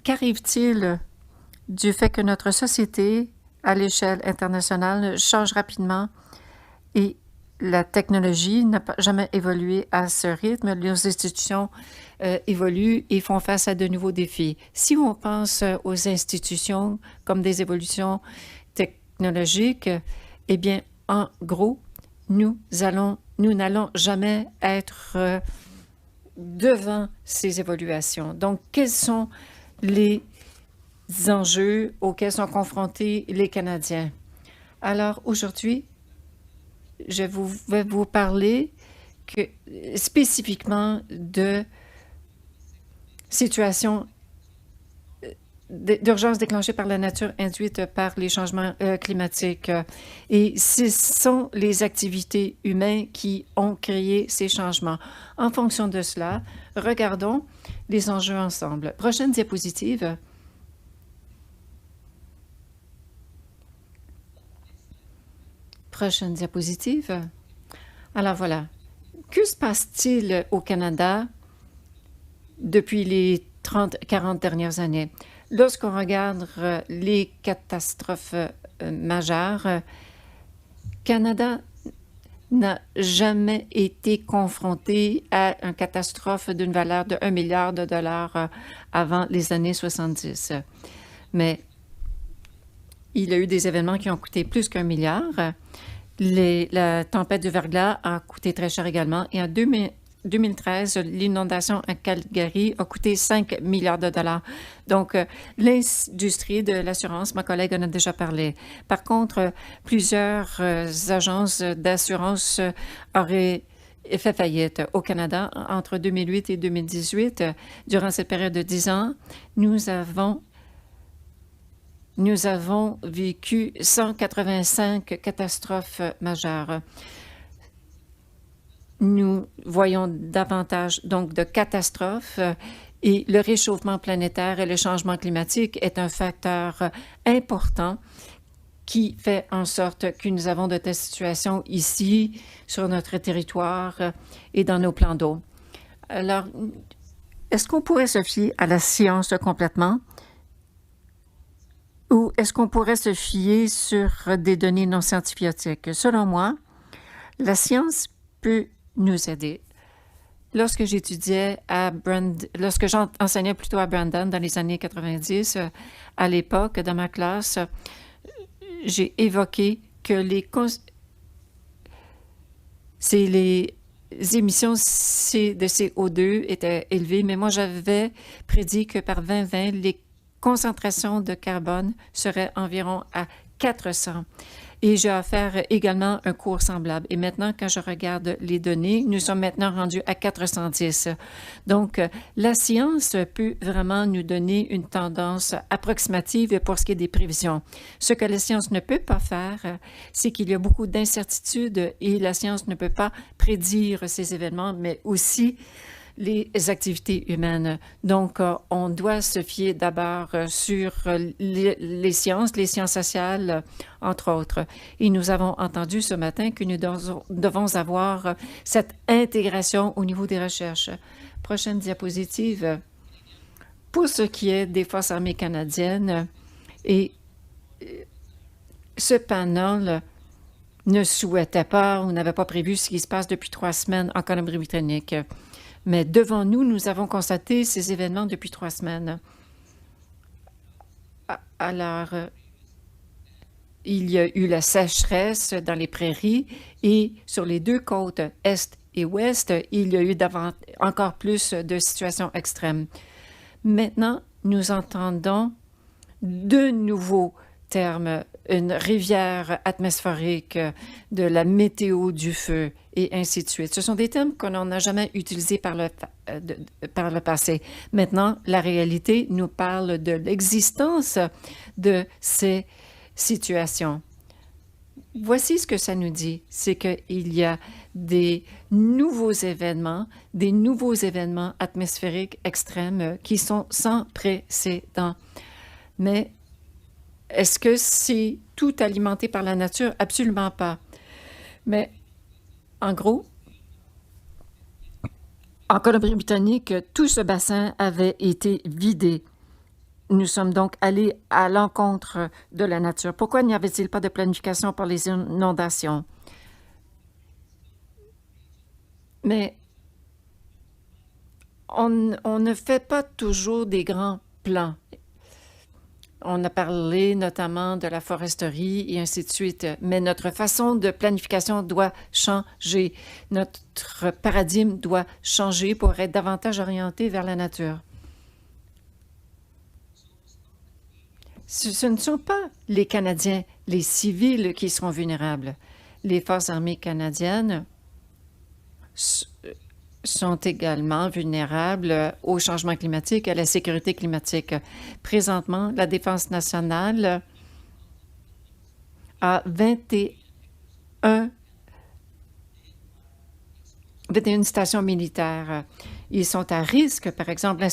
qu'arrive-t-il du fait que notre société, à l'échelle internationale, change rapidement et la technologie n'a jamais évolué à ce rythme. Les institutions évoluent et font face à de nouveaux défis. Si on pense aux institutions comme des évolutions technologiques, eh bien, en gros, nous n'allons jamais être devant ces évolutions. Donc, quels sont les enjeux auxquels sont confrontés les Canadiens? Alors, aujourd'hui, je vais vous parler spécifiquement de situations d'urgence déclenchées par la nature induite par les changements climatiques. Et ce sont les activités humaines qui ont créé ces changements. En fonction de cela, regardons les enjeux ensemble. Prochaine diapositive. Prochaine diapositive. Alors voilà. Que se passe-t-il au Canada depuis les 30-40 dernières années? Lorsqu'on regarde les catastrophes majeures, Canada n'a jamais été confronté à une catastrophe d'une valeur de 1 milliard de dollars avant les années 70. Mais il y a eu des événements qui ont coûté plus qu'1 milliard. La tempête du verglas a coûté très cher également. Et en 2013, l'inondation à Calgary a coûté 5 milliards de dollars. Donc, l'industrie de l'assurance, ma collègue en a déjà parlé. Par contre, plusieurs agences d'assurance auraient fait faillite au Canada entre 2008 et 2018. Durant cette période de 10 ans, nous avons vécu 185 catastrophes majeures. Nous voyons davantage donc de catastrophes Et le réchauffement planétaire et le changement climatique est un facteur important qui fait en sorte que nous avons de telles situations ici, sur notre territoire et dans nos plans d'eau. Alors, est-ce qu'on pourrait se fier à la science complètement? Ou est-ce qu'on pourrait se fier sur des données non scientifiques? Selon moi, la science peut nous aider. Lorsque j'enseignais plutôt à Brandon dans les années 90, à l'époque, dans ma classe, j'ai évoqué que les émissions de CO2 étaient élevées, mais moi, j'avais prédit que par 2020, les concentrations de carbone seraient environ à 400. Et j'ai offert également un cours semblable. Et maintenant, quand je regarde les données, nous sommes maintenant rendus à 410. Donc, la science peut vraiment nous donner une tendance approximative pour ce qui est des prévisions. Ce que la science ne peut pas faire, c'est qu'il y a beaucoup d'incertitudes et la science ne peut pas prédire ces événements, mais aussi les activités humaines. Donc, on doit se fier d'abord sur les sciences sociales, entre autres. Et nous avons entendu ce matin que nous devons avoir cette intégration au niveau des recherches. Prochaine diapositive. Pour ce qui est des Forces armées canadiennes, et ce panel ne souhaitait pas ou n'avait pas prévu ce qui se passe depuis 3 semaines en Colombie-Britannique. Mais devant nous, nous avons constaté ces événements depuis 3 semaines. Alors, il y a eu la sécheresse dans les prairies et sur les 2 côtes, est et ouest, il y a eu encore plus de situations extrêmes. Maintenant, nous entendons de nouveaux termes, une rivière atmosphérique, de la météo du feu et ainsi de suite. Ce sont des termes qu'on n'a jamais utilisés par le passé. Maintenant, la réalité nous parle de l'existence de ces situations. Voici ce que ça nous dit, c'est qu'il y a des nouveaux événements atmosphériques extrêmes qui sont sans précédent. Mais est-ce que c'est tout alimenté par la nature? Absolument pas. Mais en gros, en Colombie-Britannique, tout ce bassin avait été vidé. Nous sommes donc allés à l'encontre de la nature. Pourquoi n'y avait-il pas de planification pour les inondations? Mais on ne fait pas toujours des grands plans. On a parlé notamment de la foresterie et ainsi de suite, mais notre façon de planification doit changer. Notre paradigme doit changer pour être davantage orienté vers la nature. Ce ne sont pas les Canadiens, les civils qui seront vulnérables. Les Forces armées canadiennes sont également vulnérables au changement climatique et à la sécurité climatique. Présentement, la Défense nationale a 21 stations militaires. Ils sont à risque, par exemple,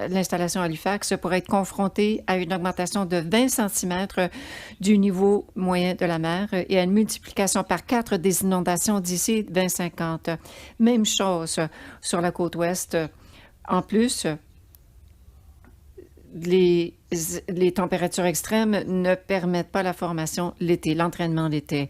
l'installation Halifax pourrait être confrontée à une augmentation de 20 cm du niveau moyen de la mer et à une multiplication par 4 des inondations d'ici 2050. Même chose sur la côte ouest. En plus, les températures extrêmes ne permettent pas la formation l'été, l'entraînement l'été.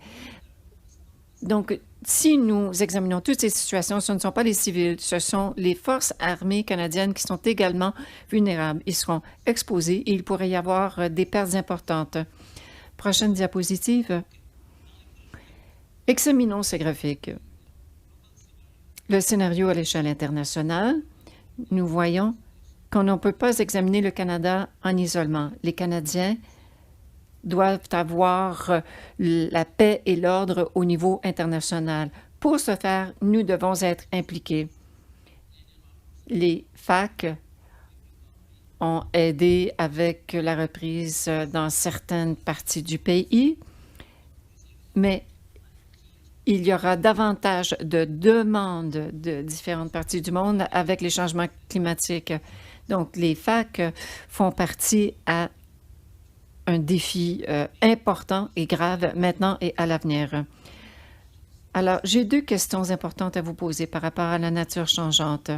Donc, si nous examinons toutes ces situations, ce ne sont pas les civils, ce sont les forces armées canadiennes qui sont également vulnérables. Ils seront exposés et il pourrait y avoir des pertes importantes. Prochaine diapositive. Examinons ces graphiques. Le scénario à l'échelle internationale, nous voyons qu'on ne peut pas examiner le Canada en isolement. Les Canadiens doivent avoir la paix et l'ordre au niveau international. Pour ce faire, nous devons être impliqués. Les FAC ont aidé avec la reprise dans certaines parties du pays, mais il y aura davantage de demandes de différentes parties du monde avec les changements climatiques. Donc, les FAC font partie à un défi important et grave maintenant et à l'avenir. Alors, j'ai 2 questions importantes à vous poser par rapport à la nature changeante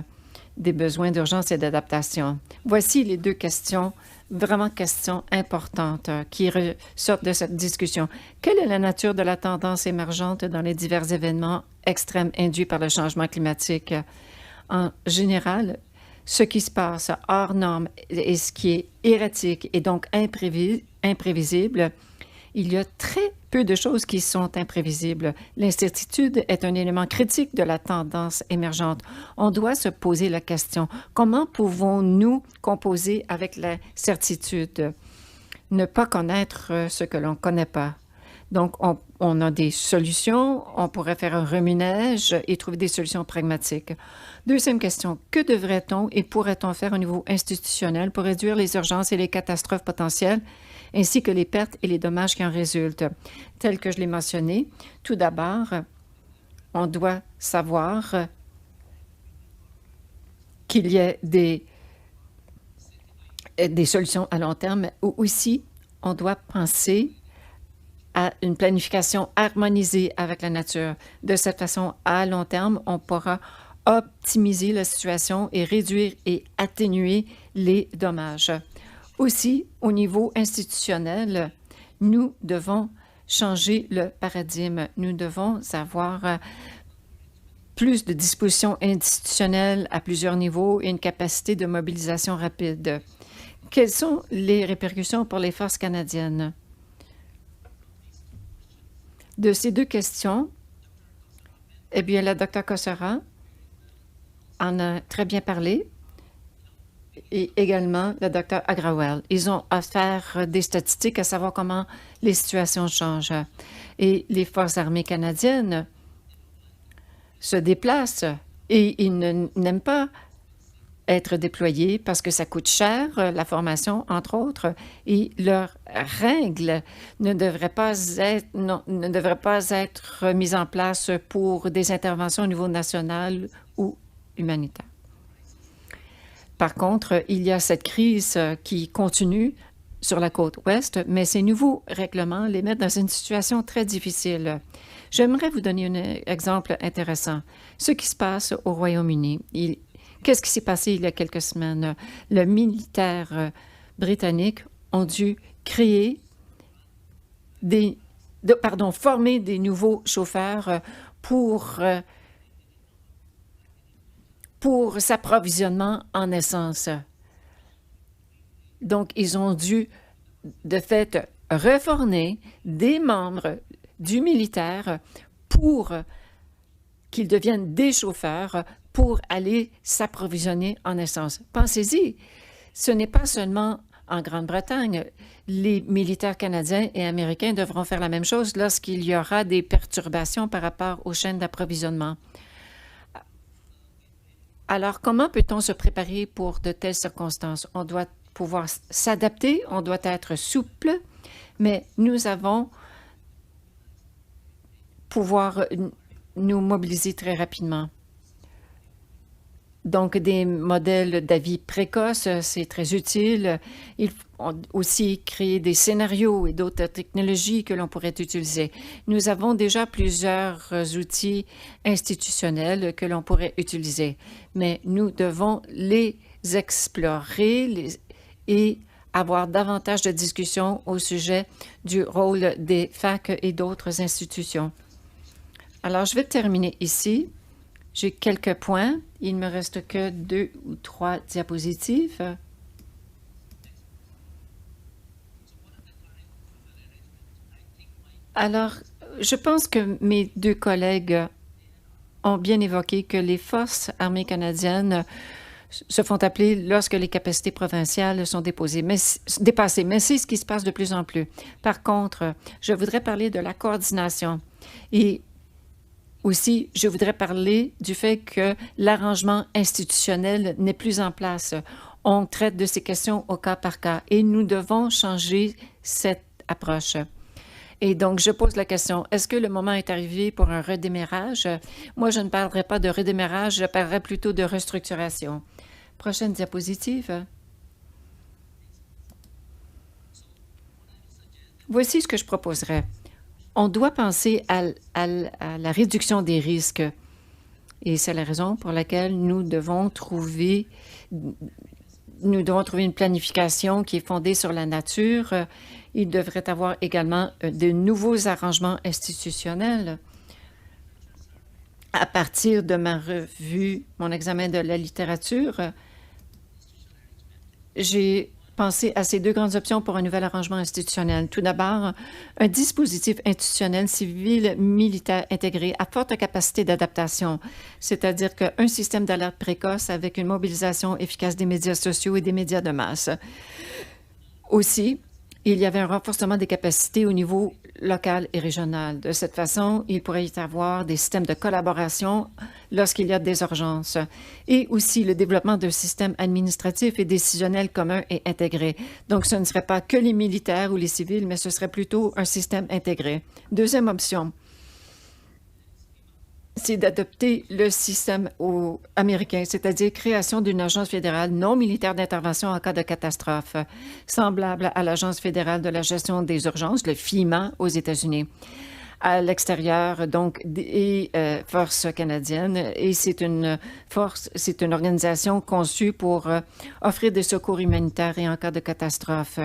des besoins d'urgence et d'adaptation. Voici les 2 questions, vraiment questions importantes qui ressortent de cette discussion. Quelle est la nature de la tendance émergente dans les divers événements extrêmes induits par le changement climatique? En général, ce qui se passe hors norme et ce qui est erratique et donc imprévisible, il y a très peu de choses qui sont imprévisibles. L'incertitude est un élément critique de la tendance émergente. On doit se poser la question, comment pouvons-nous composer avec la certitude? Ne pas connaître ce que l'on ne connaît pas. Donc, on a des solutions, on pourrait faire un remue-neige et trouver des solutions pragmatiques. Deuxième question, que devrait-on et pourrait-on faire au niveau institutionnel pour réduire les urgences et les catastrophes potentielles, ainsi que les pertes et les dommages qui en résultent? Tel que je l'ai mentionné, tout d'abord, on doit savoir qu'il y a des solutions à long terme, ou aussi on doit penser à une planification harmonisée avec la nature. De cette façon, à long terme, on pourra optimiser la situation et réduire et atténuer les dommages. Aussi, au niveau institutionnel, nous devons changer le paradigme. Nous devons avoir plus de dispositions institutionnelles à plusieurs niveaux et une capacité de mobilisation rapide. Quelles sont les répercussions pour les forces canadiennes? De ces 2 questions, eh bien, la Dr Kossara en a très bien parlé et également le Dr Agrawal. Ils ont à faire des statistiques à savoir comment les situations changent. Et les forces armées canadiennes se déplacent et ils n'aiment pas être déployés parce que ça coûte cher, la formation, entre autres, et leurs règles ne devraient pas être mises en place pour des interventions au niveau national ou humanitaire. Par contre, il y a cette crise qui continue sur la côte ouest, mais ces nouveaux règlements les mettent dans une situation très difficile. J'aimerais vous donner un exemple intéressant. Ce qui se passe au Royaume-Uni. Qu'est-ce qui s'est passé il y a quelques semaines? Le militaire britannique ont dû former des nouveaux chauffeurs pour s'approvisionnement en essence. Donc, ils ont dû, de fait, reformer des membres du militaire pour qu'ils deviennent des chauffeurs pour aller s'approvisionner en essence. Pensez-y, ce n'est pas seulement en Grande-Bretagne. Les militaires canadiens et américains devront faire la même chose lorsqu'il y aura des perturbations par rapport aux chaînes d'approvisionnement. Alors, comment peut-on se préparer pour de telles circonstances? On doit pouvoir s'adapter, on doit être souple, mais nous avons pouvoir nous mobiliser très rapidement. Donc, des modèles d'avis précoces, c'est très utile. Il faut aussi créer des scénarios et d'autres technologies que l'on pourrait utiliser. Nous avons déjà plusieurs outils institutionnels que l'on pourrait utiliser, mais nous devons les explorer et avoir davantage de discussions au sujet du rôle des FAC et d'autres institutions. Alors, je vais terminer ici. J'ai quelques points. Il ne me reste que 2 ou 3 diapositives. Alors, je pense que mes 2 collègues ont bien évoqué que les forces armées canadiennes se font appeler lorsque les capacités provinciales sont dépassées. Mais c'est ce qui se passe de plus en plus. Par contre, je voudrais parler de la coordination. Et aussi, je voudrais parler du fait que l'arrangement institutionnel n'est plus en place. On traite de ces questions au cas par cas et nous devons changer cette approche. Et donc, je pose la question, est-ce que le moment est arrivé pour un redémarrage? Moi, je ne parlerai pas de redémarrage, je parlerai plutôt de restructuration. Prochaine diapositive. Voici ce que je proposerais. On doit penser à la réduction des risques. Et c'est la raison pour laquelle nous devons trouver une planification qui est fondée sur la nature. Il devrait avoir également de nouveaux arrangements institutionnels. À partir de ma revue, mon examen de la littérature, j'ai pensé à ces deux grandes options pour un nouvel arrangement institutionnel. Tout d'abord, un dispositif institutionnel civil militaire intégré à forte capacité d'adaptation, c'est-à-dire qu'un système d'alerte précoce avec une mobilisation efficace des médias sociaux et des médias de masse. Aussi, il y avait un renforcement des capacités au niveau local et régional. De cette façon, il pourrait y avoir des systèmes de collaboration lorsqu'il y a des urgences. Et aussi le développement d'un système administratif et décisionnel commun et intégré. Donc, ce ne serait pas que les militaires ou les civils, mais ce serait plutôt un système intégré. Deuxième option, c'est d'adopter le système américain, c'est-à-dire création d'une agence fédérale non militaire d'intervention en cas de catastrophe, semblable à l'Agence fédérale de la gestion des urgences, le FEMA, aux États-Unis. À l'extérieur, donc, des forces canadiennes, et c'est une organisation conçue pour offrir des secours humanitaires et en cas de catastrophe.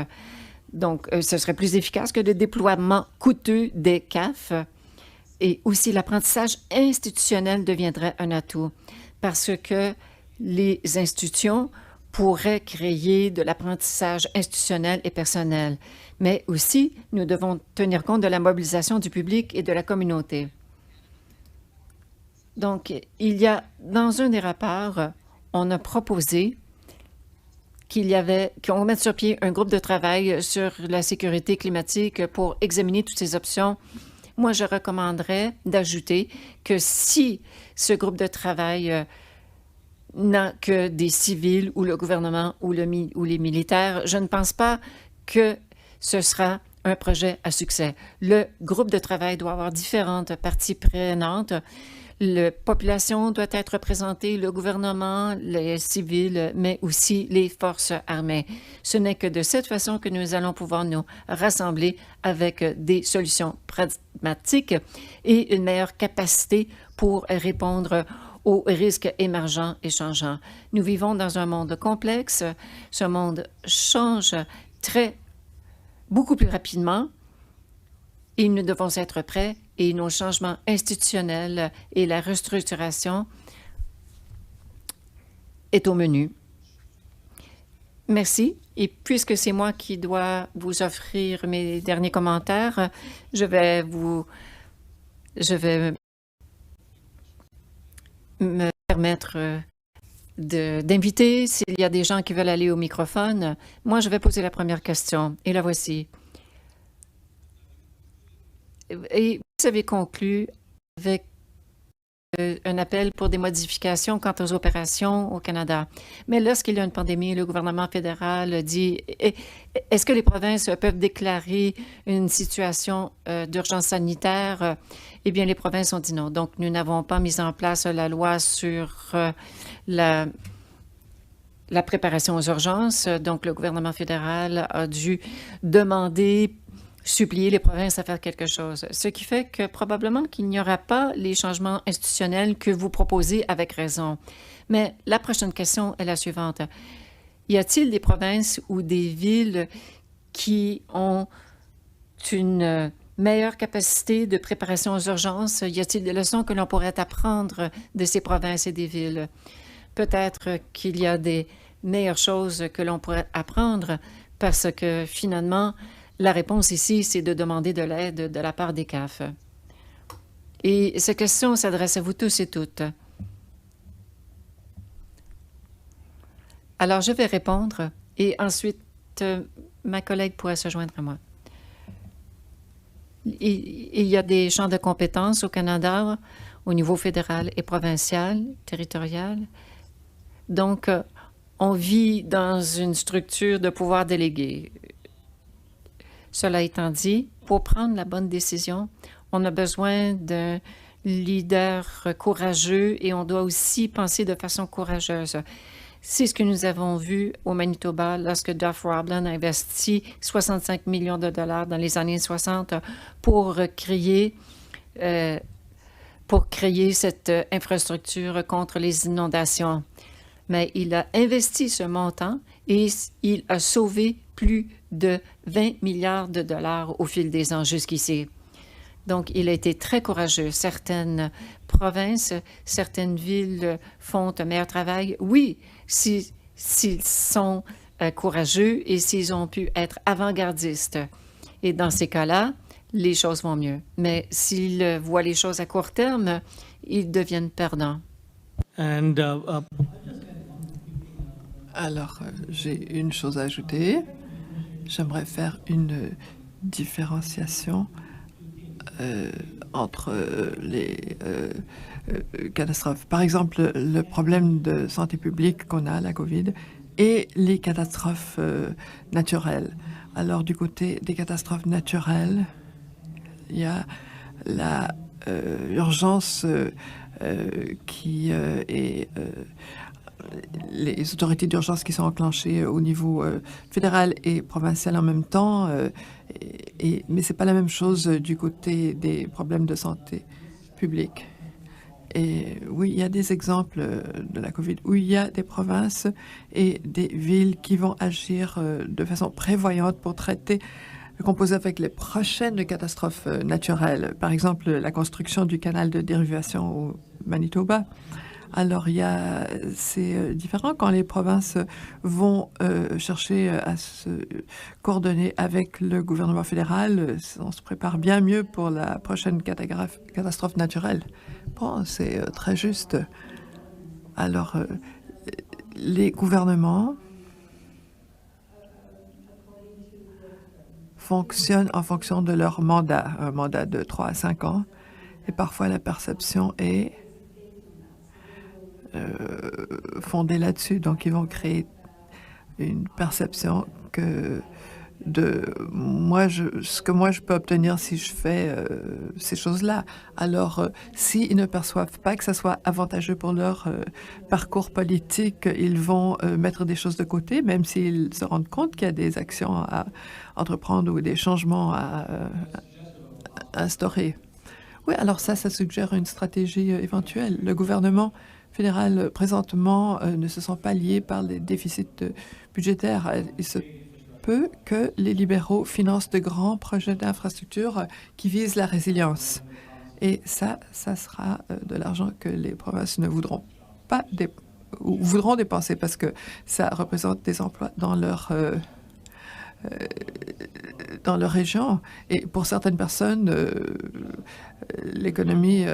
Donc, ce serait plus efficace que le déploiement coûteux des CAF. Et aussi, l'apprentissage institutionnel deviendrait un atout parce que les institutions pourraient créer de l'apprentissage institutionnel et personnel. Mais aussi, nous devons tenir compte de la mobilisation du public et de la communauté. Donc, dans un des rapports, on a proposé qu'on mette sur pied un groupe de travail sur la sécurité climatique pour examiner toutes ces options. Moi, je recommanderais d'ajouter que si ce groupe de travail n'a que des civils ou le gouvernement ou les militaires, je ne pense pas que ce sera un projet à succès. Le groupe de travail doit avoir différentes parties prenantes. La population doit être représentée, le gouvernement, les civils, mais aussi les forces armées. Ce n'est que de cette façon que nous allons pouvoir nous rassembler avec des solutions pragmatiques et une meilleure capacité pour répondre aux risques émergents et changeants. Nous vivons dans un monde complexe. Ce monde change beaucoup plus rapidement et nous devons être prêts et nos changements institutionnels et la restructuration est au menu. Merci. Et puisque c'est moi qui dois vous offrir mes derniers commentaires, je vais me permettre d'inviter, s'il y a des gens qui veulent aller au microphone. Moi, je vais poser la première question, et la voici. Et vous avez conclu avec un appel pour des modifications quant aux opérations au Canada. Mais lorsqu'il y a une pandémie, le gouvernement fédéral dit est-ce que les provinces peuvent déclarer une situation d'urgence sanitaire? Eh bien, les provinces ont dit non. Donc, nous n'avons pas mis en place la loi sur la préparation aux urgences. Donc, le gouvernement fédéral a dû supplier les provinces à faire quelque chose. Ce qui fait que probablement qu'il n'y aura pas les changements institutionnels que vous proposez avec raison. Mais la prochaine question est la suivante. Y a-t-il des provinces ou des villes qui ont une meilleure capacité de préparation aux urgences? Y a-t-il des leçons que l'on pourrait apprendre de ces provinces et des villes? Peut-être qu'il y a des meilleures choses que l'on pourrait apprendre parce que finalement, la réponse ici, c'est de demander de l'aide de la part des CAF. Et cette question s'adresse à vous tous et toutes. Alors, je vais répondre et ensuite, ma collègue pourrait se joindre à moi. Il y a des champs de compétences au Canada au niveau fédéral et provincial, territorial. Donc, on vit dans une structure de pouvoir délégué. Cela étant dit, pour prendre la bonne décision, on a besoin d'un leader courageux et on doit aussi penser de façon courageuse. C'est ce que nous avons vu au Manitoba lorsque Duff Roblan a investi 65 millions de dollars dans les années 60 pour créer cette infrastructure contre les inondations. Mais il a investi ce montant et il a sauvé plus de 20 milliards de dollars au fil des ans jusqu'ici. Donc, il a été très courageux. Certaines provinces, certaines villes font un meilleur travail. Oui, s'ils sont courageux et s'ils ont pu être avant-gardistes. Et dans ces cas-là, les choses vont mieux. Mais s'ils voient les choses à court terme, ils deviennent perdants. Alors, j'ai une chose à ajouter. J'aimerais faire une différenciation entre les catastrophes. Par exemple, le problème de santé publique qu'on a, la COVID, et les catastrophes naturelles. Alors, du côté des catastrophes naturelles, il y a la urgence qui est les autorités d'urgence qui sont enclenchées au niveau fédéral et provincial en même temps, mais ce n'est pas la même chose du côté des problèmes de santé publique. Et oui, il y a des exemples de la COVID où il y a des provinces et des villes qui vont agir de façon prévoyante pour composer avec les prochaines catastrophes naturelles. Par exemple, la construction du canal de dérivation au Manitoba. Alors, c'est différent quand les provinces vont chercher à se coordonner avec le gouvernement fédéral. On se prépare bien mieux pour la prochaine catastrophe naturelle. Bon, c'est très juste. Alors, les gouvernements fonctionnent en fonction de leur mandat, un mandat de 3 à 5 ans. Et parfois, la perception est fondée là-dessus. Donc, ils vont créer une perception que ce que moi je peux obtenir si je fais ces choses-là. Alors, s'ils ne perçoivent pas que ça soit avantageux pour leur parcours politique, ils vont mettre des choses de côté, même s'ils se rendent compte qu'il y a des actions à entreprendre ou des changements à instaurer. Oui, alors ça suggère une stratégie éventuelle. Le gouvernement fédéral, présentement, ne se sent pas lié par les déficits budgétaires. Il se peut que les libéraux financent de grands projets d'infrastructure qui visent la résilience. Et ça sera de l'argent que les provinces ne voudront pas ou voudront dépenser parce que ça représente des emplois dans leur région. Et pour certaines personnes, l'économie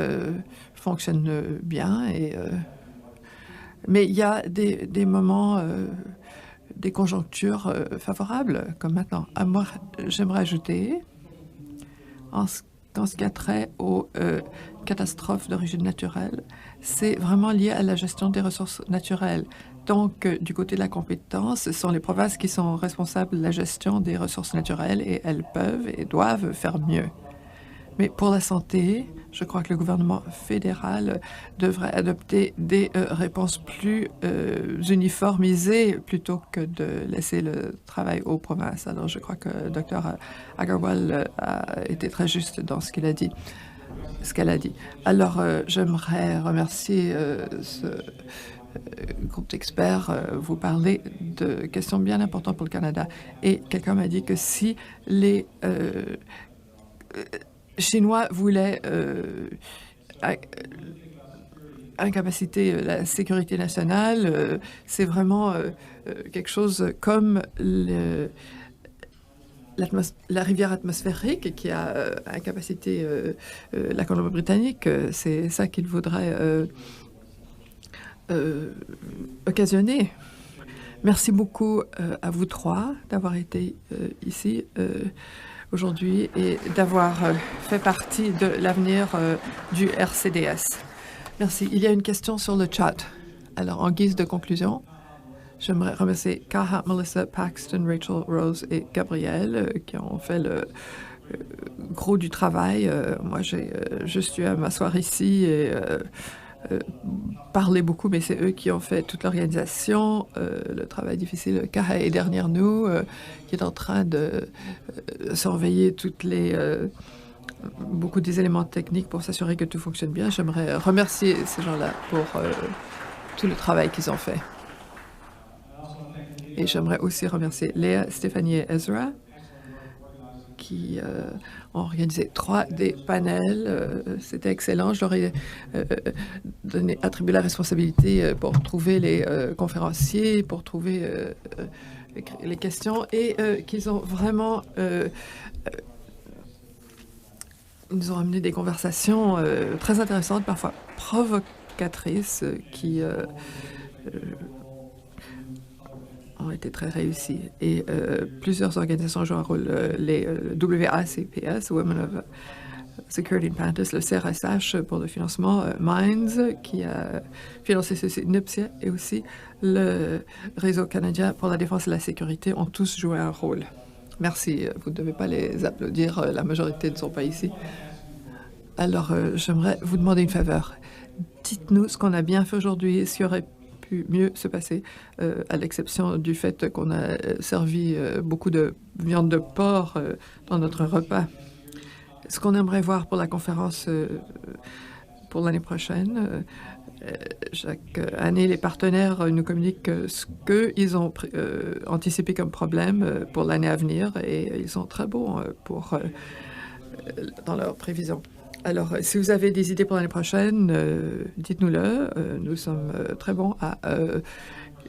fonctionne bien. Mais il y a des moments, des conjonctures favorables, comme maintenant. Moi, j'aimerais ajouter, en ce qui a trait aux catastrophes d'origine naturelle, c'est vraiment lié à la gestion des ressources naturelles. Donc, du côté de la compétence, ce sont les provinces qui sont responsables de la gestion des ressources naturelles et elles peuvent et doivent faire mieux. Mais pour la santé, je crois que le gouvernement fédéral devrait adopter des réponses plus uniformisées plutôt que de laisser le travail aux provinces. Alors, je crois que le Dr Agarwal a été très juste dans ce qu'elle a dit. Alors, j'aimerais remercier ce groupe d'experts. Vous parlez de questions bien importantes pour le Canada. Et quelqu'un m'a dit que si les Chinois voulaient incapaciter la sécurité nationale, c'est vraiment quelque chose comme la rivière atmosphérique qui a incapacité la Colombie-Britannique. C'est ça qu'ils voudraient occasionner. Merci beaucoup à vous trois d'avoir été ici aujourd'hui et d'avoir fait partie de l'avenir du RCDS. Merci. Il y a une question sur le chat. Alors, en guise de conclusion, j'aimerais remercier Kaha, Melissa, Paxton, Rachel, Rose et Gabrielle qui ont fait le gros du travail. Moi, j'ai juste eu à m'asseoir ici et parlé beaucoup, mais c'est eux qui ont fait toute l'organisation, le travail difficile. Kaha est derrière nous, qui est en train de surveiller beaucoup des éléments techniques pour s'assurer que tout fonctionne bien. J'aimerais remercier ces gens-là pour tout le travail qu'ils ont fait. Et j'aimerais aussi remercier Léa, Stéphanie et Ezra, qui ont organisé 3 des panels. C'était excellent. Je leur ai attribué la responsabilité pour trouver les conférenciers, pour trouver les questions, et qu'ils ont vraiment... ils nous ont amené des conversations très intéressantes, parfois provocatrices, qui ont été très réussies. Et plusieurs organisations jouent un rôle. Les WACPS, Women of Security and Panthers, le CRSH pour le financement, Minds, qui a financé ceci, NIPSIA, et aussi le Réseau canadien pour la défense et la sécurité ont tous joué un rôle. Merci. Vous ne devez pas les applaudir. La majorité ne sont pas ici. Alors, j'aimerais vous demander une faveur. Dites-nous ce qu'on a bien fait aujourd'hui, ce qui aurait pu mieux se passer, à l'exception du fait qu'on a servi beaucoup de viande de porc dans notre repas. Ce qu'on aimerait voir pour la conférence pour l'année prochaine, chaque année, les partenaires nous communiquent ce qu'ils ont anticipé comme problème pour l'année à venir, et ils sont très bons dans leurs prévisions. Alors, si vous avez des idées pour l'année prochaine, dites-nous-le. Nous sommes très bons à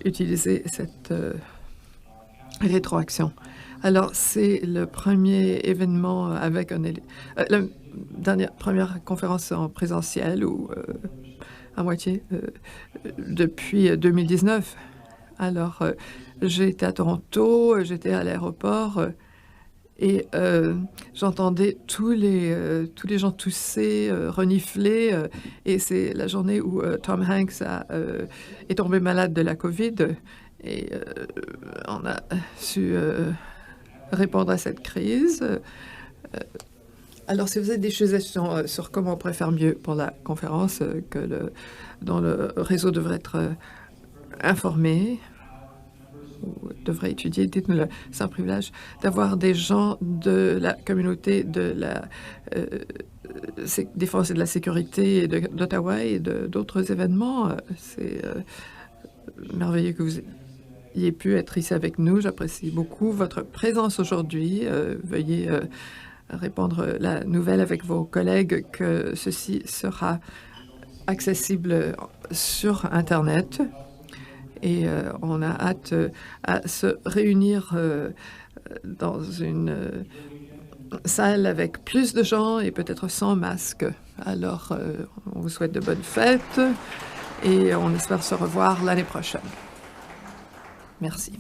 utiliser cette rétroaction. Alors, c'est le premier événement avec la première conférence en présentiel ou à moitié depuis 2019. Alors, j'étais à Toronto, j'étais à l'aéroport et j'entendais tous les gens tousser, renifler, et c'est la journée où Tom Hanks est tombé malade de la COVID, et on a su répondre à cette crise. Alors, si vous avez des suggestions sur comment on pourrait faire mieux pour la conférence, dont le réseau devrait être informé ou devrait étudier, dites-nous-le. C'est un privilège d'avoir des gens de la communauté de la défense et de la sécurité d'Ottawa et d'autres événements. C'est merveilleux que vous ayez pu être ici avec nous. J'apprécie beaucoup votre présence aujourd'hui. Veuillez répandre la nouvelle avec vos collègues que ceci sera accessible sur Internet. Et on a hâte à se réunir dans une salle avec plus de gens et peut-être sans masque. Alors, on vous souhaite de bonnes fêtes et on espère se revoir l'année prochaine. Merci.